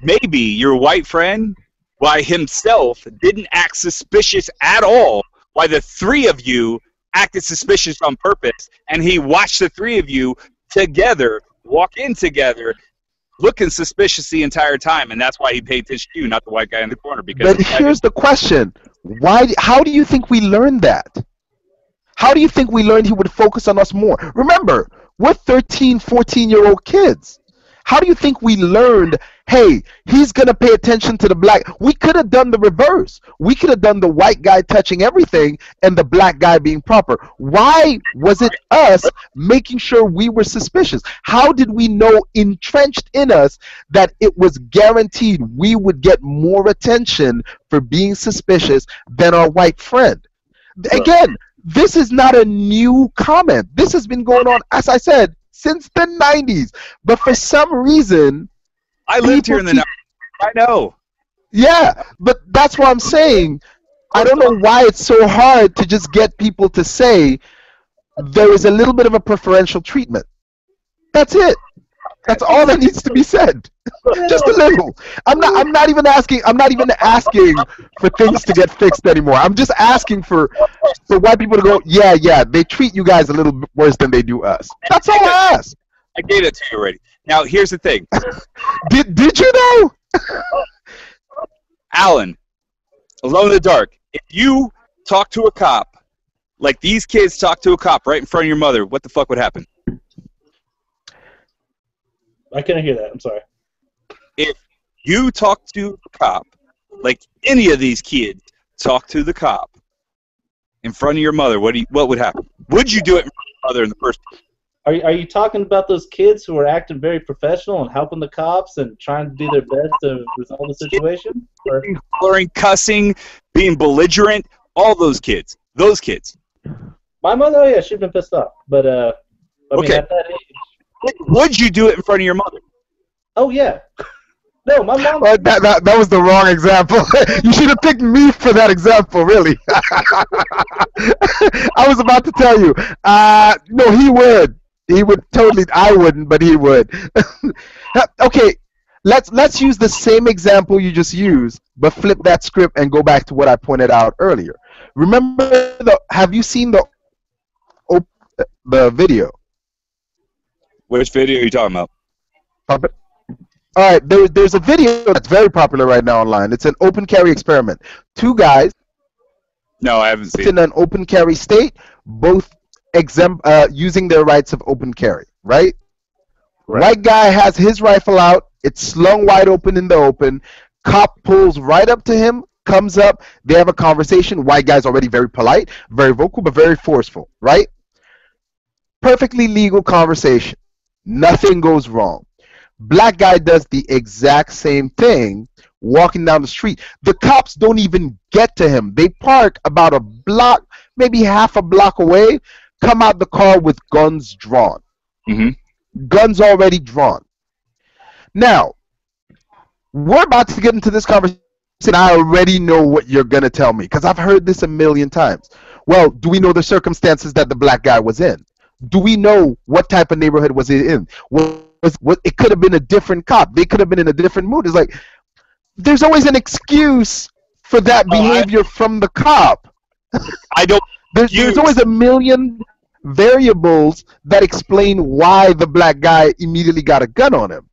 Maybe your white friend, by himself, didn't act suspicious at all, why the three of you acted suspicious on purpose, and he watched the three of you together, walk in together, looking suspicious the entire time, and that's why he paid attention to you, not the white guy in the corner. Because but here's the question. How do you think we learned that? How do you think we learned he would focus on us more? Remember, we're 13, 14-year-old kids. How do you think we learned, hey, he's going to pay attention to the black? We could have done the reverse. We could have done the white guy touching everything and the black guy being proper. Why was it us making sure we were suspicious? How did we know entrenched in us that it was guaranteed we would get more attention for being suspicious than our white friend? Again, this is not a new comment. This has been going on, as I said, since the 90s. But for some reason... I lived here in the 90s. I know. Yeah, but that's what I'm saying. I don't know why it's so hard to just get people to say there is a little bit of a preferential treatment. That's it. That's all that needs to be said. Just a little. I'm not even asking for things to get fixed anymore. I'm just asking for white people to go, yeah, they treat you guys a little bit worse than they do us. That's all I ask. I gave it to you already. Now here's the thing. Did you know? Alan, Alone in the Dark, if you talk to a cop like these kids talk to a cop right in front of your mother, what the fuck would happen? I couldn't hear that. I'm sorry. If you talk to a cop like any of these kids talk to the cop in front of your mother, what would happen? Would you do it in front of your mother in the first place? Are you talking about those kids who are acting very professional and helping the cops and trying to do their best to resolve the situation? Hollering, cussing, being belligerent, all those kids. Those kids. My mother, yeah, she'd been pissed off. But, I mean, at that age... Would you do it in front of your mother? Oh, yeah. No, my mom... Well, that was the wrong example. You should have picked me for that example, really. I was about to tell you. No, he would. He would totally... I wouldn't, but he would. Okay, let's use the same example you just used, but flip that script and go back to what I pointed out earlier. Remember, have you seen the video? Which video are you talking about? All right, there's a video that's very popular right now online. It's an open carry experiment. Two guys. No, I haven't seen it. In an open carry state, both using their rights of open carry, right? White guy has his rifle out. It's slung wide open in the open. Cop pulls right up to him, comes up. They have a conversation. White guy's already very polite, very vocal, but very forceful, right? Perfectly legal conversation. Nothing goes wrong. Black guy does the exact same thing walking down the street. The cops don't even get to him. They park about a block, maybe half a block away, come out the car with guns drawn. Mm-hmm. Guns already drawn. Now, we're about to get into this conversation. I already know what you're going to tell me because I've heard this a million times. Well, do we know the circumstances that the black guy was in? Do we know what type of neighborhood was he in? It could have been a different cop. They could have been in a different mood. It's like, there's always an excuse for that behavior from the cop. There's always a million variables that explain why the black guy immediately got a gun on him.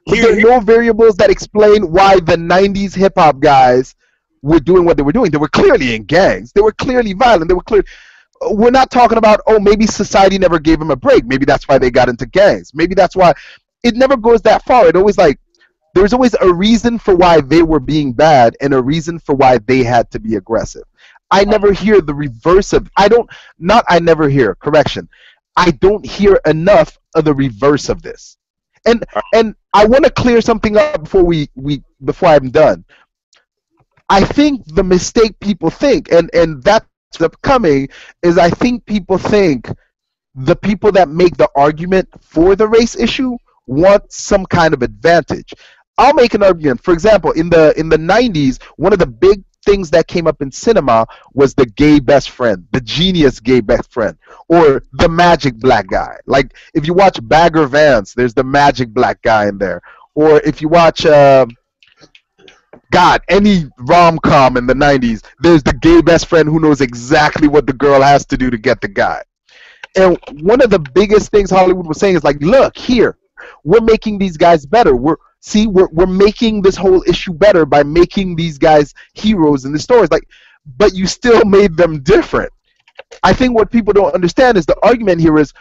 But there are no variables that explain why the 90s hip-hop guys were doing what they were doing. They were clearly in gangs. They were clearly violent. We're not talking about, maybe society never gave them a break. Maybe that's why they got into gangs. Maybe that's why. It never goes that far. There's always a reason for why they were being bad and a reason for why they had to be aggressive. I never hear the reverse of. I don't hear enough of the reverse of this. And I want to clear something up before I'm done. I think the mistake people think, and that's upcoming, is I think people think the people that make the argument for the race issue want some kind of advantage. I'll make an argument. For example, in the 90s, one of the big things that came up in cinema was the gay best friend, the genius gay best friend, or the magic black guy. Like, if you watch Bagger Vance, there's the magic black guy in there. Or if you watch, any rom-com in the 90s, there's the gay best friend who knows exactly what the girl has to do to get the guy. And one of the biggest things Hollywood was saying is like, look, here, we're making these guys better. We're making this whole issue better by making these guys heroes in the stories. Like, but you still made them different. I think what people don't understand is the argument here is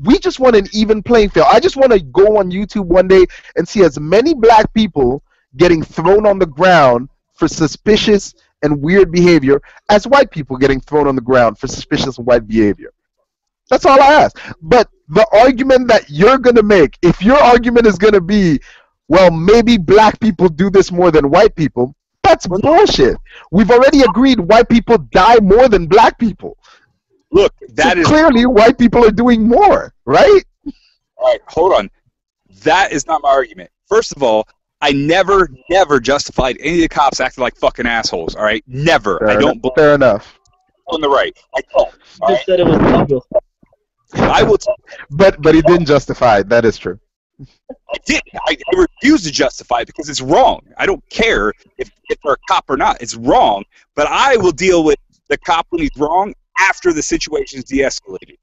we just want an even playing field. I just want to go on YouTube one day and see as many black people getting thrown on the ground for suspicious and weird behavior as white people getting thrown on the ground for suspicious and white behavior. That's all I ask. But the argument that you're going to make, if your argument is going to be, well, maybe black people do this more than white people, that's bullshit. We've already agreed white people die more than black people. Look, clearly white people are doing more, right? All right, hold on. That is not my argument. First of all, I never justified any of the cops acting like fucking assholes, all right? Never. Fair enough. On the right. I don't. You just said it was legal. I will but he didn't justify it. That is true. I didn't. I refuse to justify it because it's wrong. I don't care if they're a cop or not. It's wrong. But I will deal with the cop when he's wrong after the situation is de-escalated.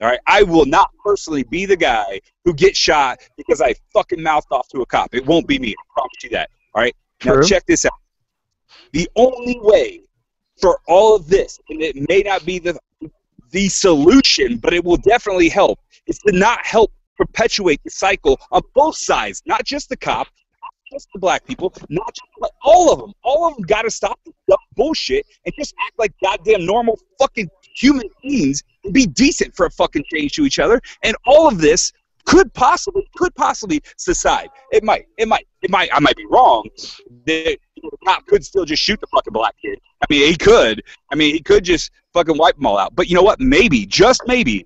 All right? I will not personally be the guy who gets shot because I fucking mouthed off to a cop. It won't be me. I promise you that. All right? True. Now check this out. The only way for all of this, and it may not be the solution, but it will definitely help, is to not help perpetuate the cycle on both sides, not just the cop, not just the black people, not just all of them. All of them got to stop the dumb bullshit and just act like goddamn normal fucking human beings and be decent for a fucking change to each other. And all of this could possibly subside. It might. I might be wrong. The cop could still just shoot the fucking black kid. I mean, he could. He could just fucking wipe them all out. But you know what? Maybe, just maybe,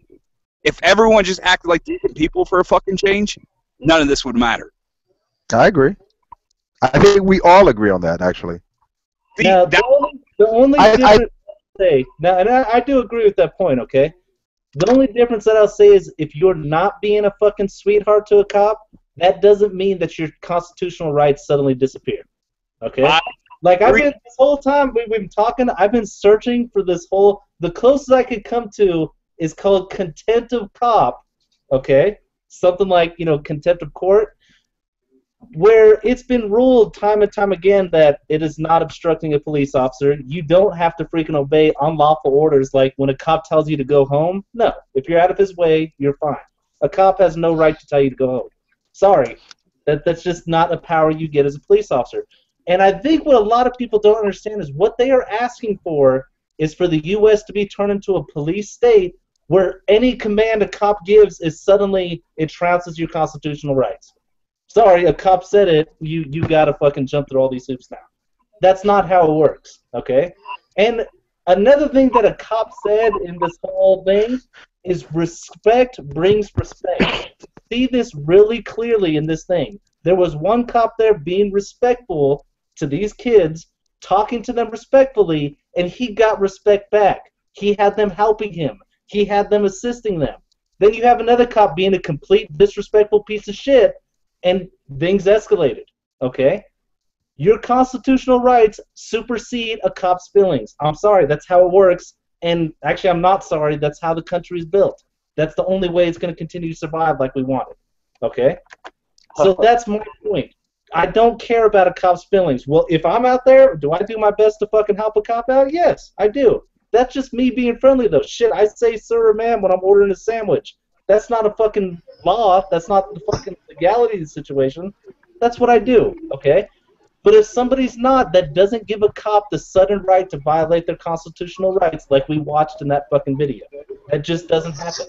if everyone just acted like decent people for a fucking change, none of this would matter. I agree. I think we all agree on that, actually. Now, the only difference I do agree with that point, okay? The only difference that I'll say is if you're not being a fucking sweetheart to a cop, that doesn't mean that your constitutional rights suddenly disappear. Okay? Like, I've been, this whole time we've been talking, I've been searching for this whole, the closest I could come to is called contempt of cop, okay? Something like, you know, contempt of court, where it's been ruled time and time again that it is not obstructing a police officer. You don't have to freaking obey unlawful orders like when a cop tells you to go home. No. If you're out of his way, you're fine. A cop has no right to tell you to go home. Sorry. That's just not a power you get as a police officer. And I think what a lot of people don't understand is what they are asking for is for the U.S. to be turned into a police state where any command a cop gives is suddenly, it trounces your constitutional rights. Sorry, a cop said it, you gotta fucking jump through all these hoops now. That's not how it works, okay? And another thing that a cop said in this whole thing is respect brings respect. See this really clearly in this thing. There was one cop there being respectful to these kids, talking to them respectfully, and he got respect back. He had them helping him. He had them assisting them. Then you have another cop being a complete disrespectful piece of shit, and things escalated, okay? Your constitutional rights supersede a cop's feelings. I'm sorry, that's how it works. And actually, I'm not sorry, that's how the country is built. That's the only way it's going to continue to survive like we want it, okay? So that's my point. I don't care about a cop's feelings. Well, if I'm out there, do I do my best to fucking help a cop out? Yes, I do. That's just me being friendly, though. Shit, I say sir or ma'am when I'm ordering a sandwich. That's not a fucking law. That's not the fucking legality of the situation. That's what I do, okay? But if somebody's not, that doesn't give a cop the sudden right to violate their constitutional rights like we watched in that fucking video. That just doesn't happen.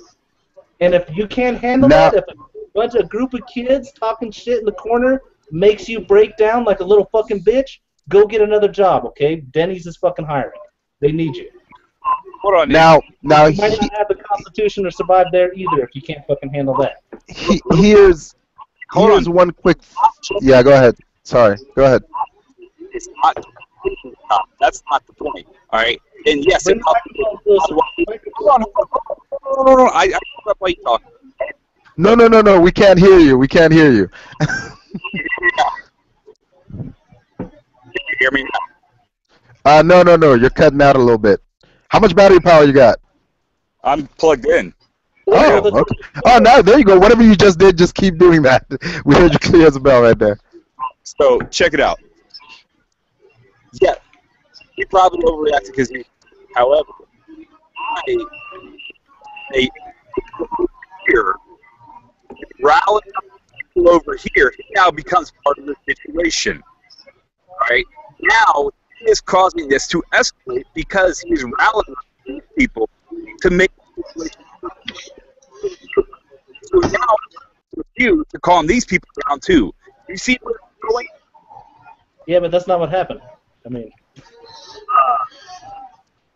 And if you can't handle that, if a group of kids talking shit in the corner makes you break down like a little fucking bitch, go get another job, okay? Denny's is fucking hiring. They need you. Hold on. Now you might not have the Constitution to survive there either if you can't fucking handle that. Here's one quick. Yeah, go ahead. Sorry, go ahead. It's not. That's not the point. All right. And yes, hold on. I up while you talk. No. We can't hear you. We can't hear you. Can you hear me now? No. You're cutting out a little bit. How much battery power you got? I'm plugged in. Oh, okay. Oh, now there you go. Whatever you just did, just keep doing that. We heard you clear as a bell right there. So check it out. Yeah, you probably overreacted because you. However, here rallying people over here, he now becomes part of the situation. Right now, he is causing this to escalate because he's rallying people to make the situation. So now, it's you to calm these people down too. You see where it's going? Yeah, but that's not what happened. I mean,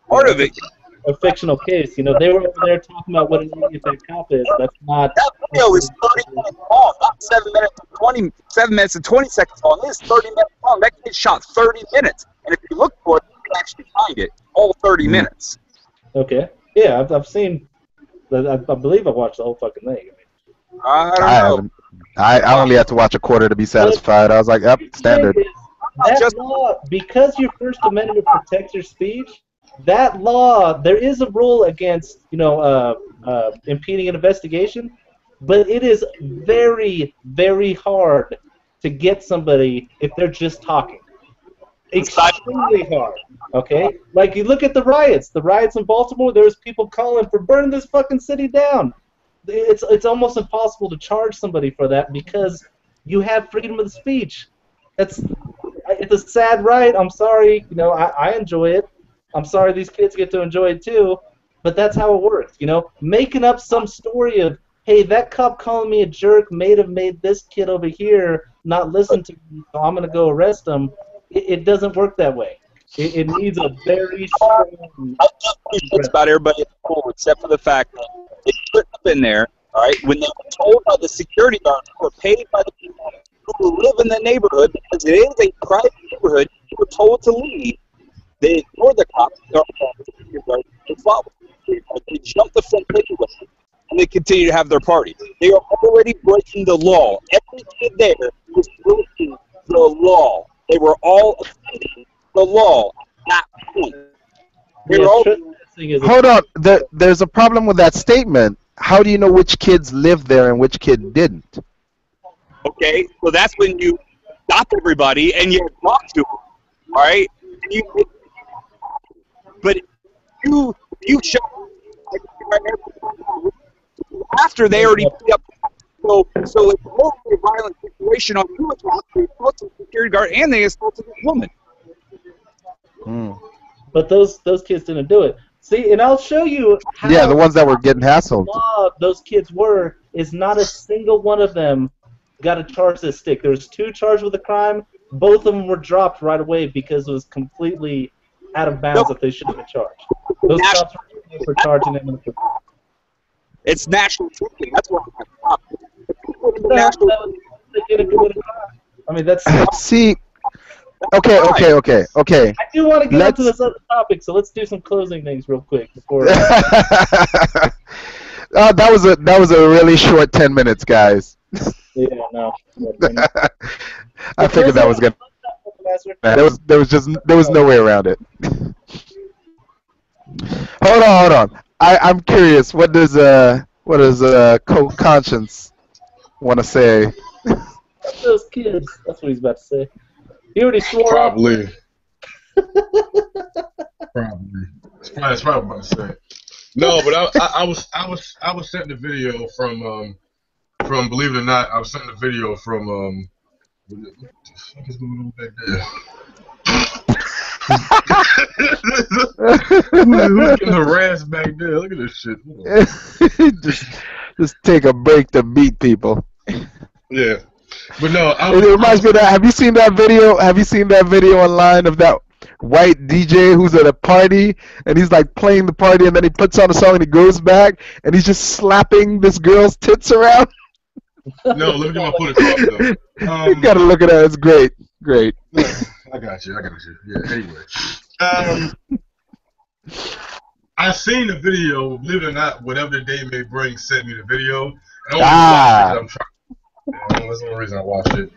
part of it. A fictional case, you know, they were over there talking about what an idiot that cop is. That's not. That video is 30 minutes long, not 7 minutes and 20 seconds long. This is 30 minutes long. That kid shot 30 minutes, and if you look for it, you can actually find it. All 30 minutes. Okay. Yeah, I've seen. I believe I watched the whole fucking thing. I don't know. I only had to watch a quarter to be satisfied. I was like, yep, standard. That law, because your First Amendment protects your speech, that law, there is a rule against, you know, impeding an investigation, but it is very, very hard to get somebody if they're just talking. Extremely hard, okay? Like, you look at the riots in Baltimore, there was people calling for burning this fucking city down. It's almost impossible to charge somebody for that because you have freedom of speech. It's a sad right. I'm sorry. You know, I enjoy it. I'm sorry these kids get to enjoy it too, but that's how it works. You know, making up some story of, hey, that cop calling me a jerk may have made this kid over here not listen to me, so I'm going to go arrest him. It doesn't work that way. It needs a very strong... It's about everybody cool, except for the fact that they put up in there, all right, when they were told by the security guards who were paid by the people who live in the neighborhood, because it is a private neighborhood, they were told to leave. They ignored the cops. They jumped the fence anyway. and they continue to have their party. They are already breaking the law. Every kid there was breaking the law. They were all offending the law at that point. Hold on. There's a problem with that statement. How do you know which kids lived there and which kid didn't? Okay, so that's when you stop everybody and you talk to them, all right? But you show after they already beat up. So it's a totally violent situation on you account. They assaulted the security guard and they assaulted the woman. But those kids didn't do it. See, and I'll show you how the ones that were getting hassled. Those kids is not a single one of them got a charge that stick. There was 2 charged with a crime. Both of them were dropped right away because it was completely out of bounds that they should have been charged. Those cops were for charging them. It's national tricking. That's what I'm I mean, that's... See... Okay. I do want to get into this other topic, so let's do some closing things real quick before. That was a really short 10 minutes, guys. Yeah, no. I figured that was gonna. There was no way around it. Hold on. I'm curious. What does conscience want to say? Those kids. That's what he's about to say. He already swore. Probably. That's probably what I said. No, but I was sent the video from believe it or not, I was sent the video from what the fuck is going on back there? Who's getting harassed back there? Look at this shit. just take a break to beat people. Yeah. But no, it reminds me of that. Have you seen that video? Have you seen that video online of that white DJ who's at a party and he's like playing the party and then he puts on a song and he goes back and he's just slapping this girl's tits around? No, let me get my footage off though. You gotta look at that. It's great. No, I got you. Yeah. Anyway, I seen the video. Believe it or not, whatever the day may bring sent me the video. I'm trying. That's the only reason I watched it.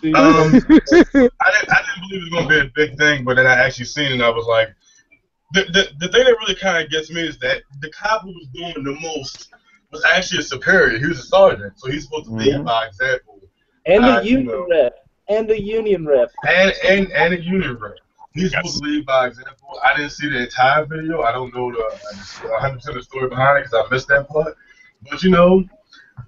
I didn't believe it was going to be a big thing, but then I actually seen it and I was like, the thing that really kind of gets me is that the cop who was doing the most was actually a superior. He was a sergeant, so he's supposed to lead by example. And a union rep. And a union rep. And a union rep. He's supposed to lead by example. I didn't see the entire video. I don't know the 100% of the story behind it because I missed that part. But you know,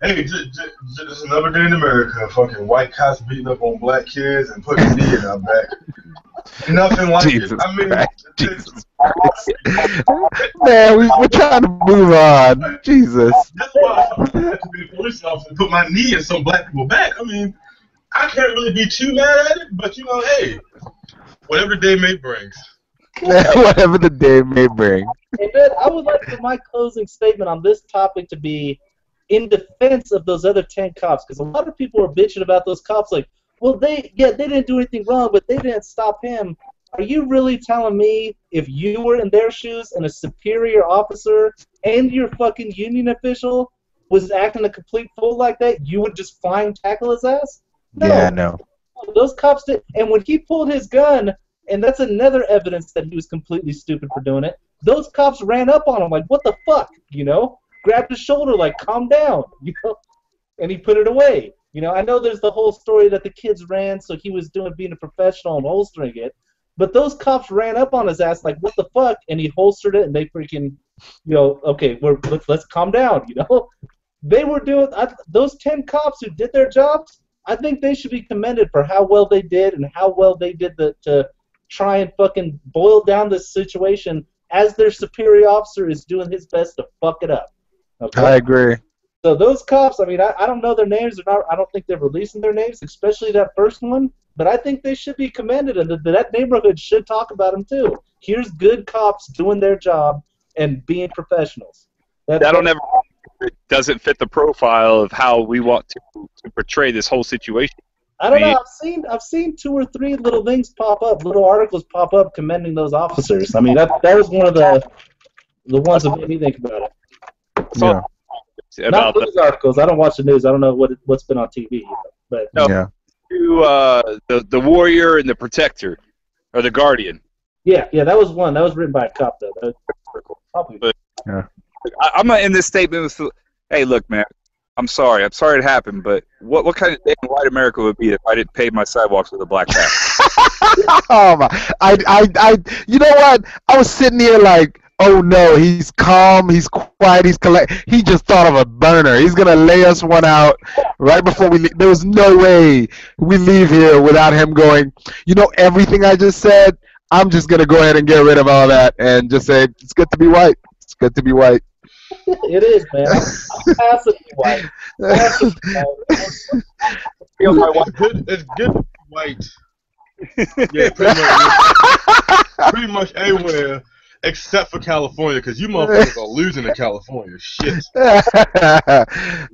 hey, just another day in America. Fucking white cops beating up on black kids and putting a knee in our back. Nothing like Jesus it. I mean, Jesus man, we're trying to move on. Jesus. That's why I have to be a police officer and put my knee in some black people back. I mean, I can't really be too mad at it, but you know, hey, whatever the day may bring. Whatever the day may bring. Hey, Ben, I would like for my closing statement on this topic to be in defense of those other 10 cops, because a lot of people are bitching about those cops like, well, they didn't do anything wrong, but they didn't stop him. Are you really telling me if you were in their shoes and a superior officer and your fucking union official was acting a complete fool like that, you would just flying tackle his ass? No. Yeah, no. Those cops did, and when he pulled his gun, and that's another evidence that he was completely stupid for doing it, those cops ran up on him like, what the fuck, you know? Grabbed his shoulder like, calm down, you know? And he put it away. You know, I know there's the whole story that the kids ran, so he was being a professional and holstering it. But those cops ran up on his ass like, what the fuck? And he holstered it, and they freaking, you know, okay, let's calm down, you know? They were doing, those 10 cops who did their jobs, I think they should be commended for how well they did and how well they did to try and fucking boil down this situation as their superior officer is doing his best to fuck it up. Okay? I agree. So those cops, I mean, I don't know their names. I don't think they're releasing their names, especially that first one. But I think they should be commended, and that neighborhood should talk about them too. Here's good cops doing their job and being professionals. That'll never. It doesn't fit the profile of how we want to portray this whole situation. I don't know. I've seen 2 or 3 little things pop up, little articles pop up commending those officers. I mean, that was one of the ones that made me think about it. Yeah. Not news articles. I don't watch the news. I don't know what's been on TV. But yeah. The Warrior and the Protector, or the Guardian. Yeah, that was one. That was written by a cop, though. That was probably. But, I'm gonna end this statement with, hey, look, man. I'm sorry it happened, but what kind of day in white America would it be if I didn't pave my sidewalks with a black cat? Oh my! You know what? I was sitting here like, oh no, he's calm, he's quiet, he's He just thought of a burner. He's gonna lay us one out right before we leave. There was no way we leave here without him going, you know, everything I just said. I'm just gonna go ahead and get rid of all that and just say it's good to be white. It's good to be white. It is, man. I'm passively white. It's good to be white. Yeah, pretty much everywhere except for California, because you motherfuckers are losing in California. Shit.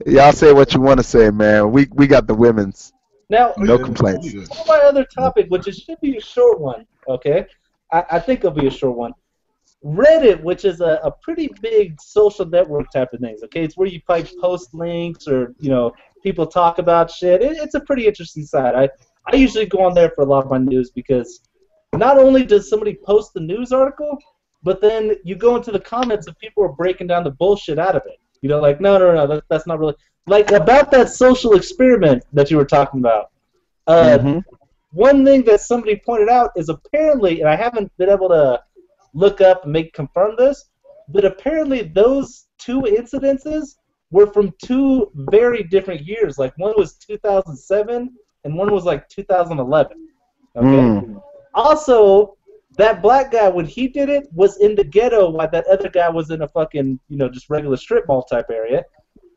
Y'all say what you want to say, man. We got the women's. Now, no complaints. For my other topic, which should be a short one, okay? I think it'll be a short one. Reddit, which is a pretty big social network type of things, okay? It's where you probably post links or, you know, people talk about shit. It's a pretty interesting site. I usually go on there for a lot of my news because not only does somebody post the news article, but then you go into the comments and people are breaking down the bullshit out of it. You know, like, no, that's not really... Like, about that social experiment that you were talking about. One thing that somebody pointed out is apparently, and I haven't been able to look up and confirm this, but apparently those two incidences were from two very different years. Like, one was 2007 and one was like 2011. Okay. Also, that black guy, when he did it, was in the ghetto while that other guy was in a fucking, you know, just regular strip mall type area.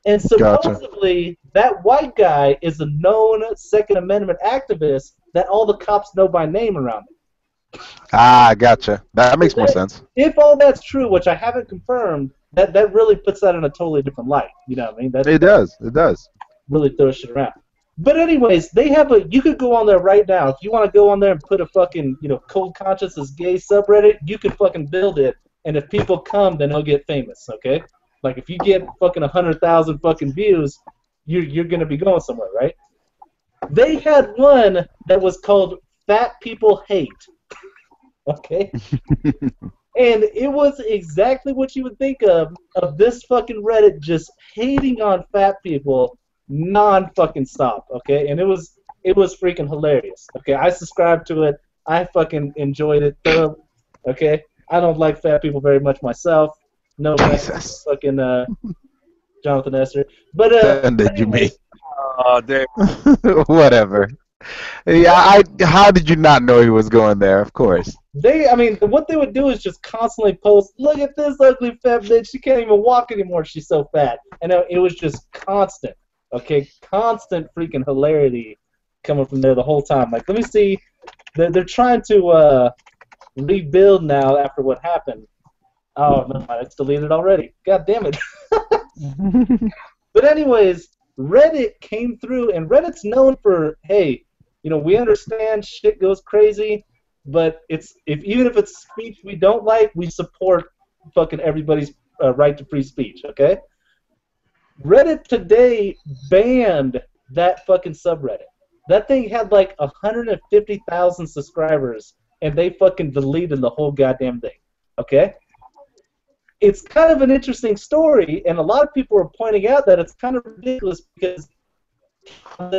And supposedly, that white guy is a known Second Amendment activist that all the cops know by name around him. Ah, gotcha. That makes more sense. If all that's true, which I haven't confirmed, that really puts that in a totally different light. You know what I mean? It does. It does. Really throws shit around. But anyways, they have you could go on there right now. If you want to go on there and put a fucking, you know, Cold Conscience is Gay subreddit, you can fucking build it. And if people come, then he'll get famous, okay? Like, if you get fucking 100,000 fucking views, you're going to be going somewhere, right? They had one that was called Fat People Hate. Okay? And it was exactly what you would think of this fucking Reddit just hating on fat people non-fucking stop, okay? And it was freaking hilarious. Okay, I subscribed to it. I fucking enjoyed it thoroughly. Okay? I don't like fat people very much myself. No, fucking Jonathan Esther. But did you mean? Damn. Whatever. Yeah, how did you not know he was going there? Of course. What they would do is just constantly post, look at this ugly fat bitch, she can't even walk anymore, she's so fat. And it was just constant, okay? Constant freaking hilarity coming from there the whole time. Like, let me see, they're trying to rebuild now after what happened. Oh, no, it's deleted already. God damn it. But anyways, Reddit came through, and Reddit's known for, hey, you know, we understand shit goes crazy, but even if it's speech we don't like, we support fucking everybody's right to free speech, okay? Reddit today banned that fucking subreddit. That thing had like 150,000 subscribers, and they fucking deleted the whole goddamn thing, okay? It's kind of an interesting story, and a lot of people are pointing out that it's kind of ridiculous because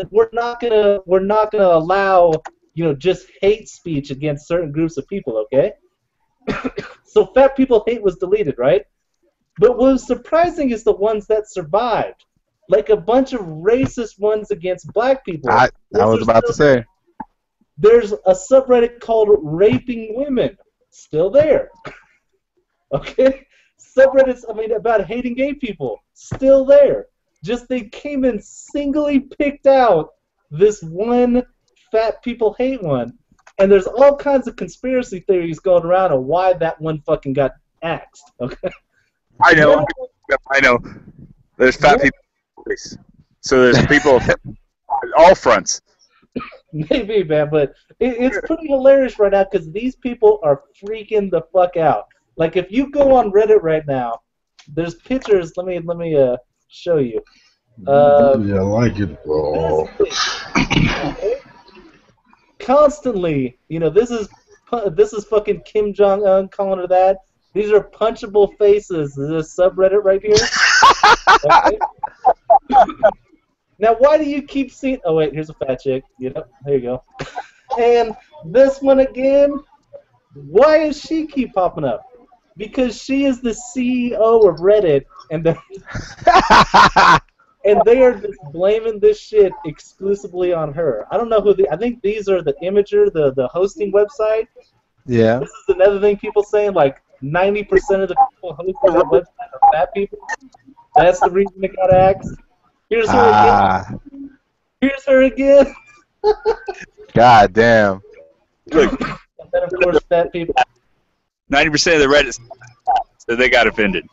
we're not gonna allow, you know, just hate speech against certain groups of people, okay? So Fat People Hate was deleted, right? But what was surprising is the ones that survived, like a bunch of racist ones against black people. I was about to say. There's a subreddit called Raping Women, still there, okay? Subreddits, about hating gay people, still there. Just they came and singly picked out this one Fat People Hate one, and there's all kinds of conspiracy theories going around on why that one fucking got axed. Okay. I know. There's fat people, so there's people on all fronts. Maybe, man, but it's pretty hilarious right now because these people are freaking the fuck out. Like, if you go on Reddit right now, there's pictures. Let me show you. Yeah, I like it. Oh. Constantly, you know, this is fucking Kim Jong-un calling her that. These are punchable faces. This subreddit right here. Okay. Now, why do you keep seeing? Oh wait, here's a fat chick. Yep, there you go. And this one again. Why does she keep popping up? Because she is the CEO of Reddit, and and they are just blaming this shit exclusively on her. I don't know who I think these are the Imager, the hosting website. Yeah. This is another thing people saying, like 90% of the people hosting that website are fat people. That's the reason it got axed. Here's her again. Here's her again. God damn. Look. And then, of course, fat people. 90% of the Reddit, so they got offended.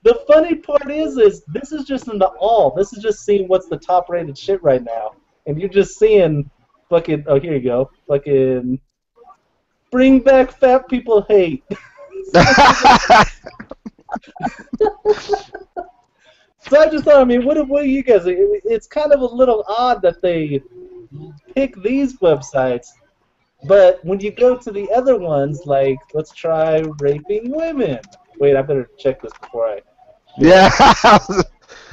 The funny part is this is just in the all. This is just seeing what's the top rated shit right now. And you're just seeing fucking, oh, here you go. Fucking, bring back fat people hate. So I just thought, I mean, what do you guys think? It's kind of a little odd that they pick these websites, but when you go to the other ones, like, let's try raping women. Wait, I better check this before I... Yeah.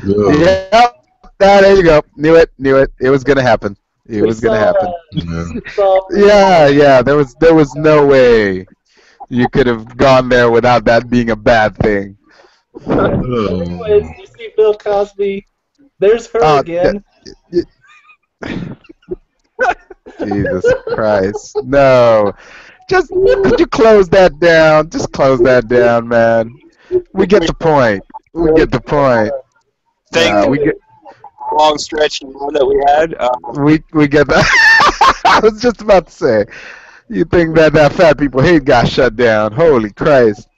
Yeah. There you go. Knew it. It was gonna happen. It was gonna happen. Yeah. There was no way you could have gone there without that being a bad thing. Anyways, you see Bill Cosby? There's her again. Jesus Christ. No. Could you close that down? Just close that down, man. We get the point. We get long stretch that we had. We get that. I was just about to say. You think that Fat People Hate got shut down. Holy Christ.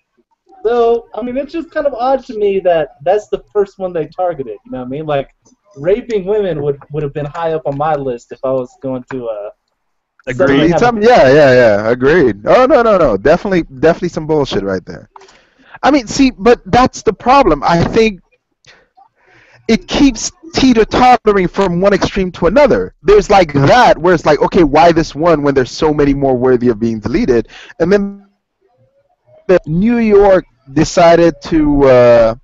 So, I mean, it's just kind of odd to me that that's the first one they targeted. You know what I mean? Like, raping women would have been high up on my list if I was going to Agreed. Yeah. Agreed. Oh no. Definitely some bullshit right there. I mean, see, but that's the problem. I think it keeps teeter-tottering from one extreme to another. There's like that where it's like, okay, why this one when there's so many more worthy of being deleted? And then New York decided to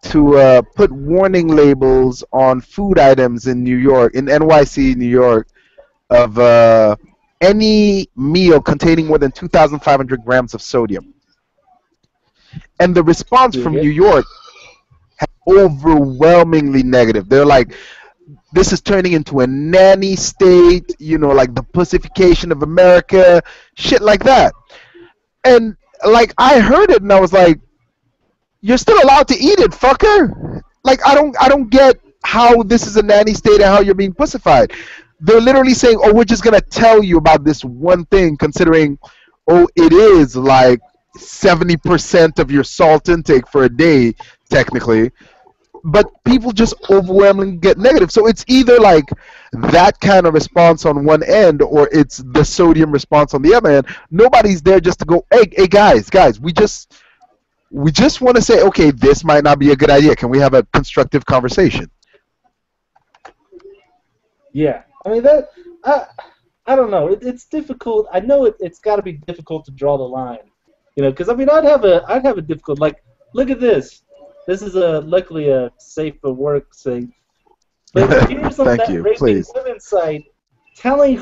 put warning labels on food items in New York, in NYC, New York, of any meal containing more than 2,500 grams of sodium. And the response from New York has overwhelmingly negative. They're like, this is turning into a nanny state, you know, like the pussification of America, shit like that. And like, I heard it and I was like, you're still allowed to eat it, fucker. Like, I don't get how this is a nanny state and how you're being pussified. They're literally saying, oh, we're just going to tell you about this one thing, considering, oh, it is like 70% of your salt intake for a day, technically. But people just overwhelmingly get negative. So it's either like that kind of response on one end, or it's the sodium response on the other end. Nobody's there just to go, hey guys, we just want to say, okay, this might not be a good idea. Can we have a constructive conversation? Yeah, I mean I don't know. It's difficult. I know it's got to be difficult to draw the line, you know. Because I mean, I'd have a difficult, like, look at this. This is luckily a safe for work thing. But here's on that raping women site, telling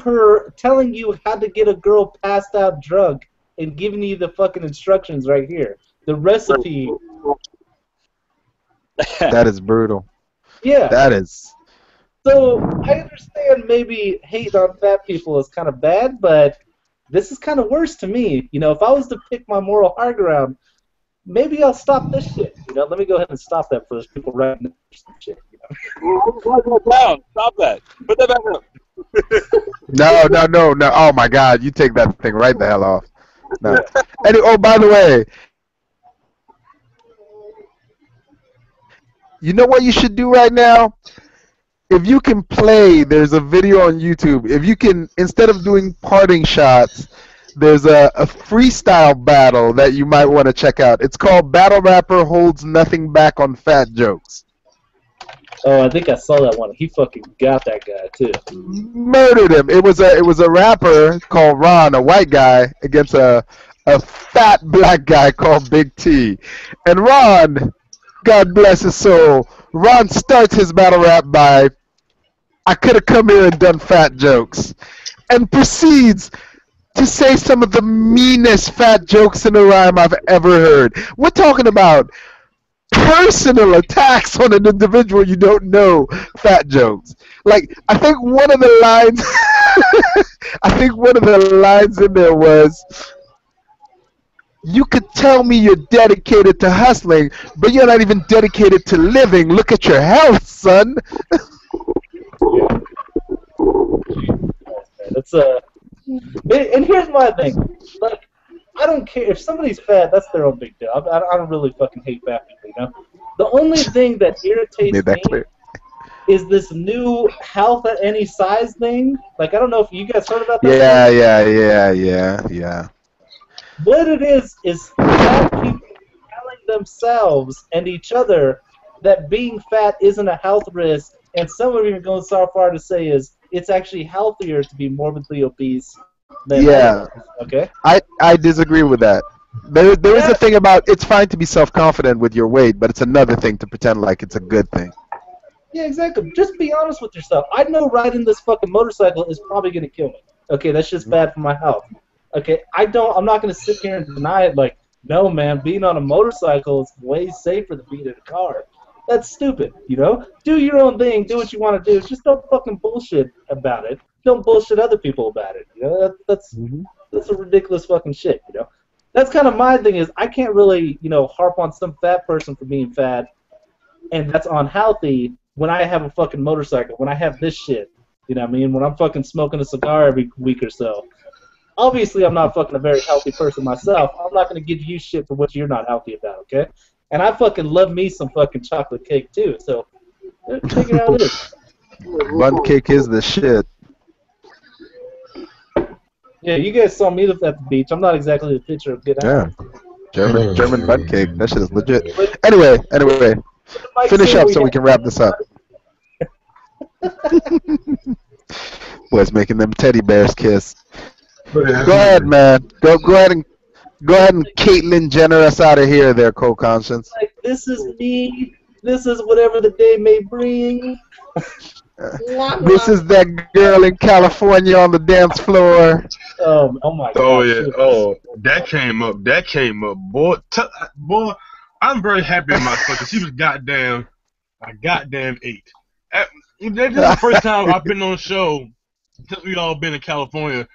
you how to get a girl passed out drunk and giving you the fucking instructions right here. The recipe. That is brutal. Yeah. That is. So I understand maybe hate on fat people is kind of bad, but this is kind of worse to me. You know, if I was to pick my moral high ground, maybe I'll stop this shit. You know, let me go ahead and stop that for those people writing some shit. You know? Stop that. Put that back up. No. Oh my God, you take that thing right the hell off. No. And oh, by the way, you know what you should do right now? If you can play, there's a video on YouTube. If you can, instead of doing parting shots, there's a freestyle battle that you might want to check out. It's called Battle Rapper Holds Nothing Back on Fat Jokes. Oh, I think I saw that one. He fucking got that guy too. Murdered him. It was a rapper called Ron, a white guy, against a fat black guy called Big T. And Ron, God bless his soul, Ron starts his battle rap by, "I could have come here and done fat jokes," and proceeds to say some of the meanest fat jokes in a rhyme I've ever heard. We're talking about personal attacks on an individual you don't know. Fat jokes. Like, I think one of the lines in there was, "You could tell me you're dedicated to hustling, but you're not even dedicated to living. Look at your health, son." That's and here's my thing. Like, I don't care if somebody's fat. That's their own big deal. I don't really fucking hate fat people. You know, the only thing that irritates me is this new health at any size thing. Like, I don't know if you guys heard about that. Yeah. What it is fat people telling themselves and each other that being fat isn't a health risk, and some of you are going so far to say is it's actually healthier to be morbidly obese than others. Okay? I disagree with that. There is a thing about it's fine to be self-confident with your weight, but it's another thing to pretend like it's a good thing. Yeah, exactly. Just be honest with yourself. I know riding this fucking motorcycle is probably going to kill me. Okay, that's just bad for my health. Okay, I'm not going to sit here and deny it like, no, man, being on a motorcycle is way safer than being in a car. That's stupid, you know? Do your own thing, do what you want to do. Just don't fucking bullshit about it. Don't bullshit other people about it. You know, that's a ridiculous fucking shit, you know? That's kind of my thing is I can't really, you know, harp on some fat person for being fat and that's unhealthy when I have a fucking motorcycle, when I have this shit. You know what I mean? When I'm fucking smoking a cigar every week or so. Obviously, I'm not fucking a very healthy person myself. I'm not going to give you shit for what you're not healthy about, okay? And I fucking love me some fucking chocolate cake, too. So, check it out. Bun cake is the shit. Yeah, you guys saw me at the beach. I'm not exactly the picture of good health. Yeah. German bun cake. That shit is legit. Anyway. Finish up so we can wrap this up. Boys making them teddy bears kiss. Go ahead, man. Go ahead and Caitlyn Jenner us out of here, there, co-conscience. Like, this is me. This is whatever the day may bring. This is that girl in California on the dance floor. Oh my God. Oh yeah. Oh, that came up. Boy, I'm very happy with my fucker. She was goddamn 8. This is the first time I've been on a show since we all been in California.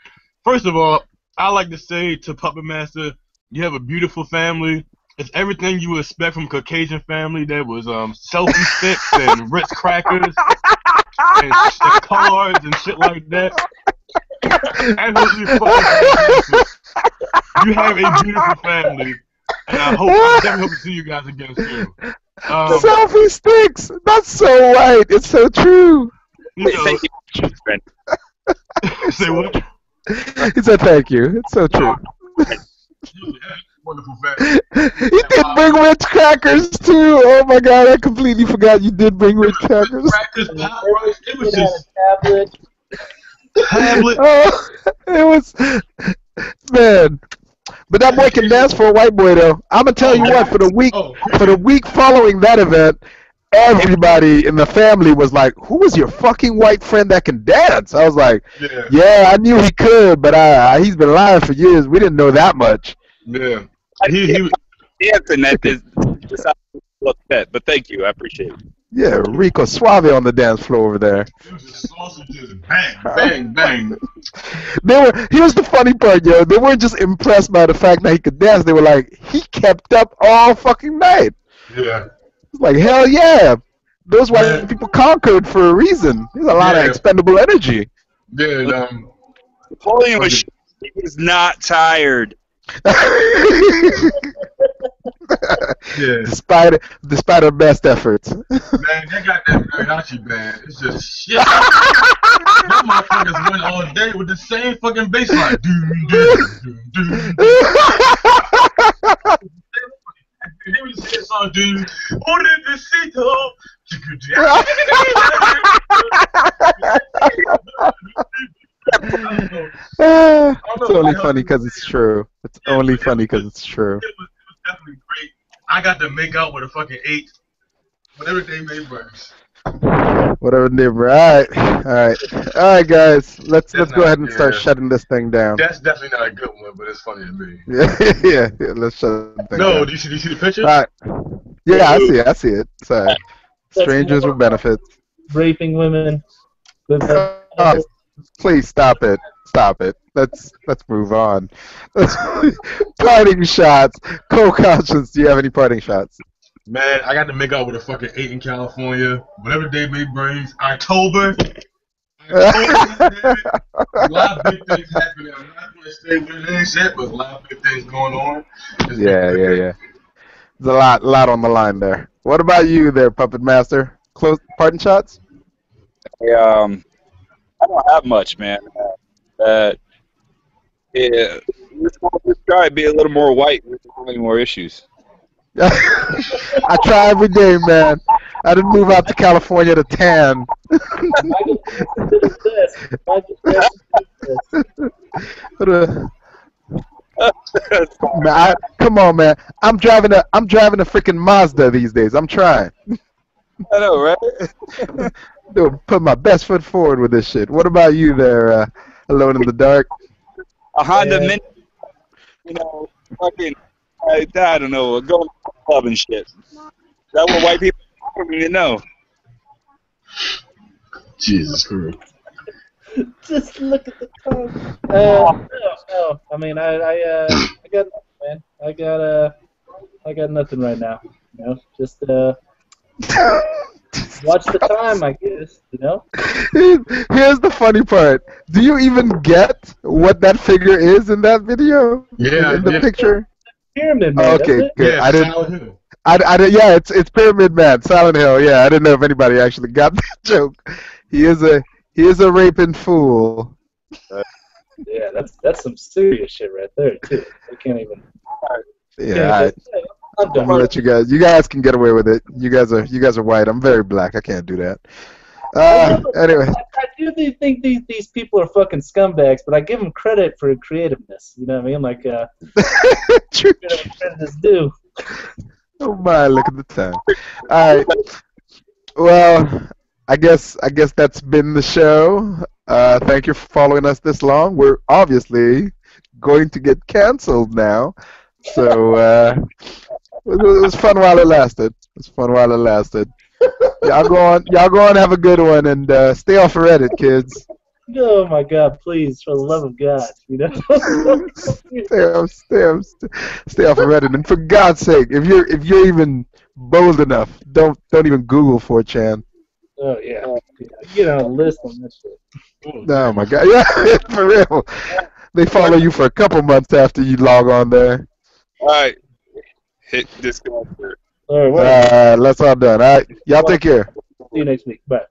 First of all, I like to say to Puppet Master, you have a beautiful family. It's everything you would expect from a Caucasian family. There was selfie sticks and Ritz crackers and cars and shit like that. Absolutely fucking fantastic. You have a beautiful family, and I definitely hope to see you guys again soon. Selfie sticks. That's so right. It's so true. Thank you, friend. Say what? He said thank you. It's so true. Wonderful family. You did bring Ritz crackers too. Oh my God, I completely forgot you did bring Ritz crackers. It was just tablet. Oh, it was, man. But that boy can dance for a white boy, though. I'm gonna tell you what. For the week following that event, everybody in the family was like, "Who was your fucking white friend that can dance?" I was like, "Yeah, I knew he could, but he's been lying for years. We didn't know that much." Yeah. He dancing that is just upset, but thank you, I appreciate it. Yeah, Rico Suave on the dance floor over there. It was just sausages, bang, bang. Here's the funny part, yo. They weren't just impressed by the fact that he could dance. They were like, he kept up all fucking night. Yeah. It's like, hell yeah. Those white people conquered for a reason. There's a lot of expendable energy. Yeah, Napoleon was not tired. Yeah. Despite our best efforts. Man, they got that mariachi band. It's just shit. Them motherfuckers went all day with the same fucking bass line. They would say a song, dude. It's only funny because it's true. It's only funny because it's true. It was definitely great. I got to make out with a fucking 8. Whatever they may bring. Whatever neighbor. All right, guys. Let's go ahead and start shutting this thing down. That's definitely not a good one, but it's funny to me. yeah. Let's shut the thing down. No, do you see the picture? All right. Yeah, I see it. Sorry. Strangers with benefits. Raping women. Please stop it. Let's move on. Parting shots. Co-conscience, do you have any parting shots? Man, I got to make out with a fucking 8 in California. Whatever day may brings. October. A lot of big things happening. I'm not going to say what it is yet, but a lot of big things going on. Yeah. There's a lot on the line there. What about you there, Puppet Master? Close parting shots? I don't have much, man. Let's try to be a little more white with more issues. I try every day, man. I didn't move out to California to tan. Come on, man. I'm driving a freaking Mazda these days. I'm trying. I know, right? Dude, put my best foot forward with this shit. What about you there, Alone in the Dark? A Honda Mini, fucking, I don't know, going to the club and shit. Is that what white people don't even know? Jesus Christ. Just look at the tongue. No. I mean, I got nothing, man. I got nothing right now. Just watch the time, I guess. Here's the funny part. Do you even get what that figure is in that video? Yeah, in the picture. Pyramid Man. Okay, good. Yeah, I didn't. Yeah, it's Pyramid Man, Silent Hill. Yeah, I didn't know if anybody actually got that joke. He is a raping fool. Yeah, that's some serious shit right there too. I can't even. Yeah, I'm gonna let you guys. You guys can get away with it. You guys are white. I'm very black. I can't do that. Anyway. I do think these people are fucking scumbags, but I give them credit for creativeness. You know what I mean? Like, credit is due. Oh my! Look at the time. All right. Well, I guess that's been the show. Thank you for following us this long. We're obviously going to get canceled now. So it was fun while it lasted. Y'all go on, have a good one, and stay off of Reddit, kids. Oh my God! Please, for the love of God, stay off of Reddit, and for God's sake, if you're even bold enough, don't even Google 4chan. Oh yeah, get on a list on that shit. Oh my God, yeah, for real. They follow you for a couple months after you log on there. All right, hit Discord. All right, let's all done. All right, y'all take care. See you next week. Bye.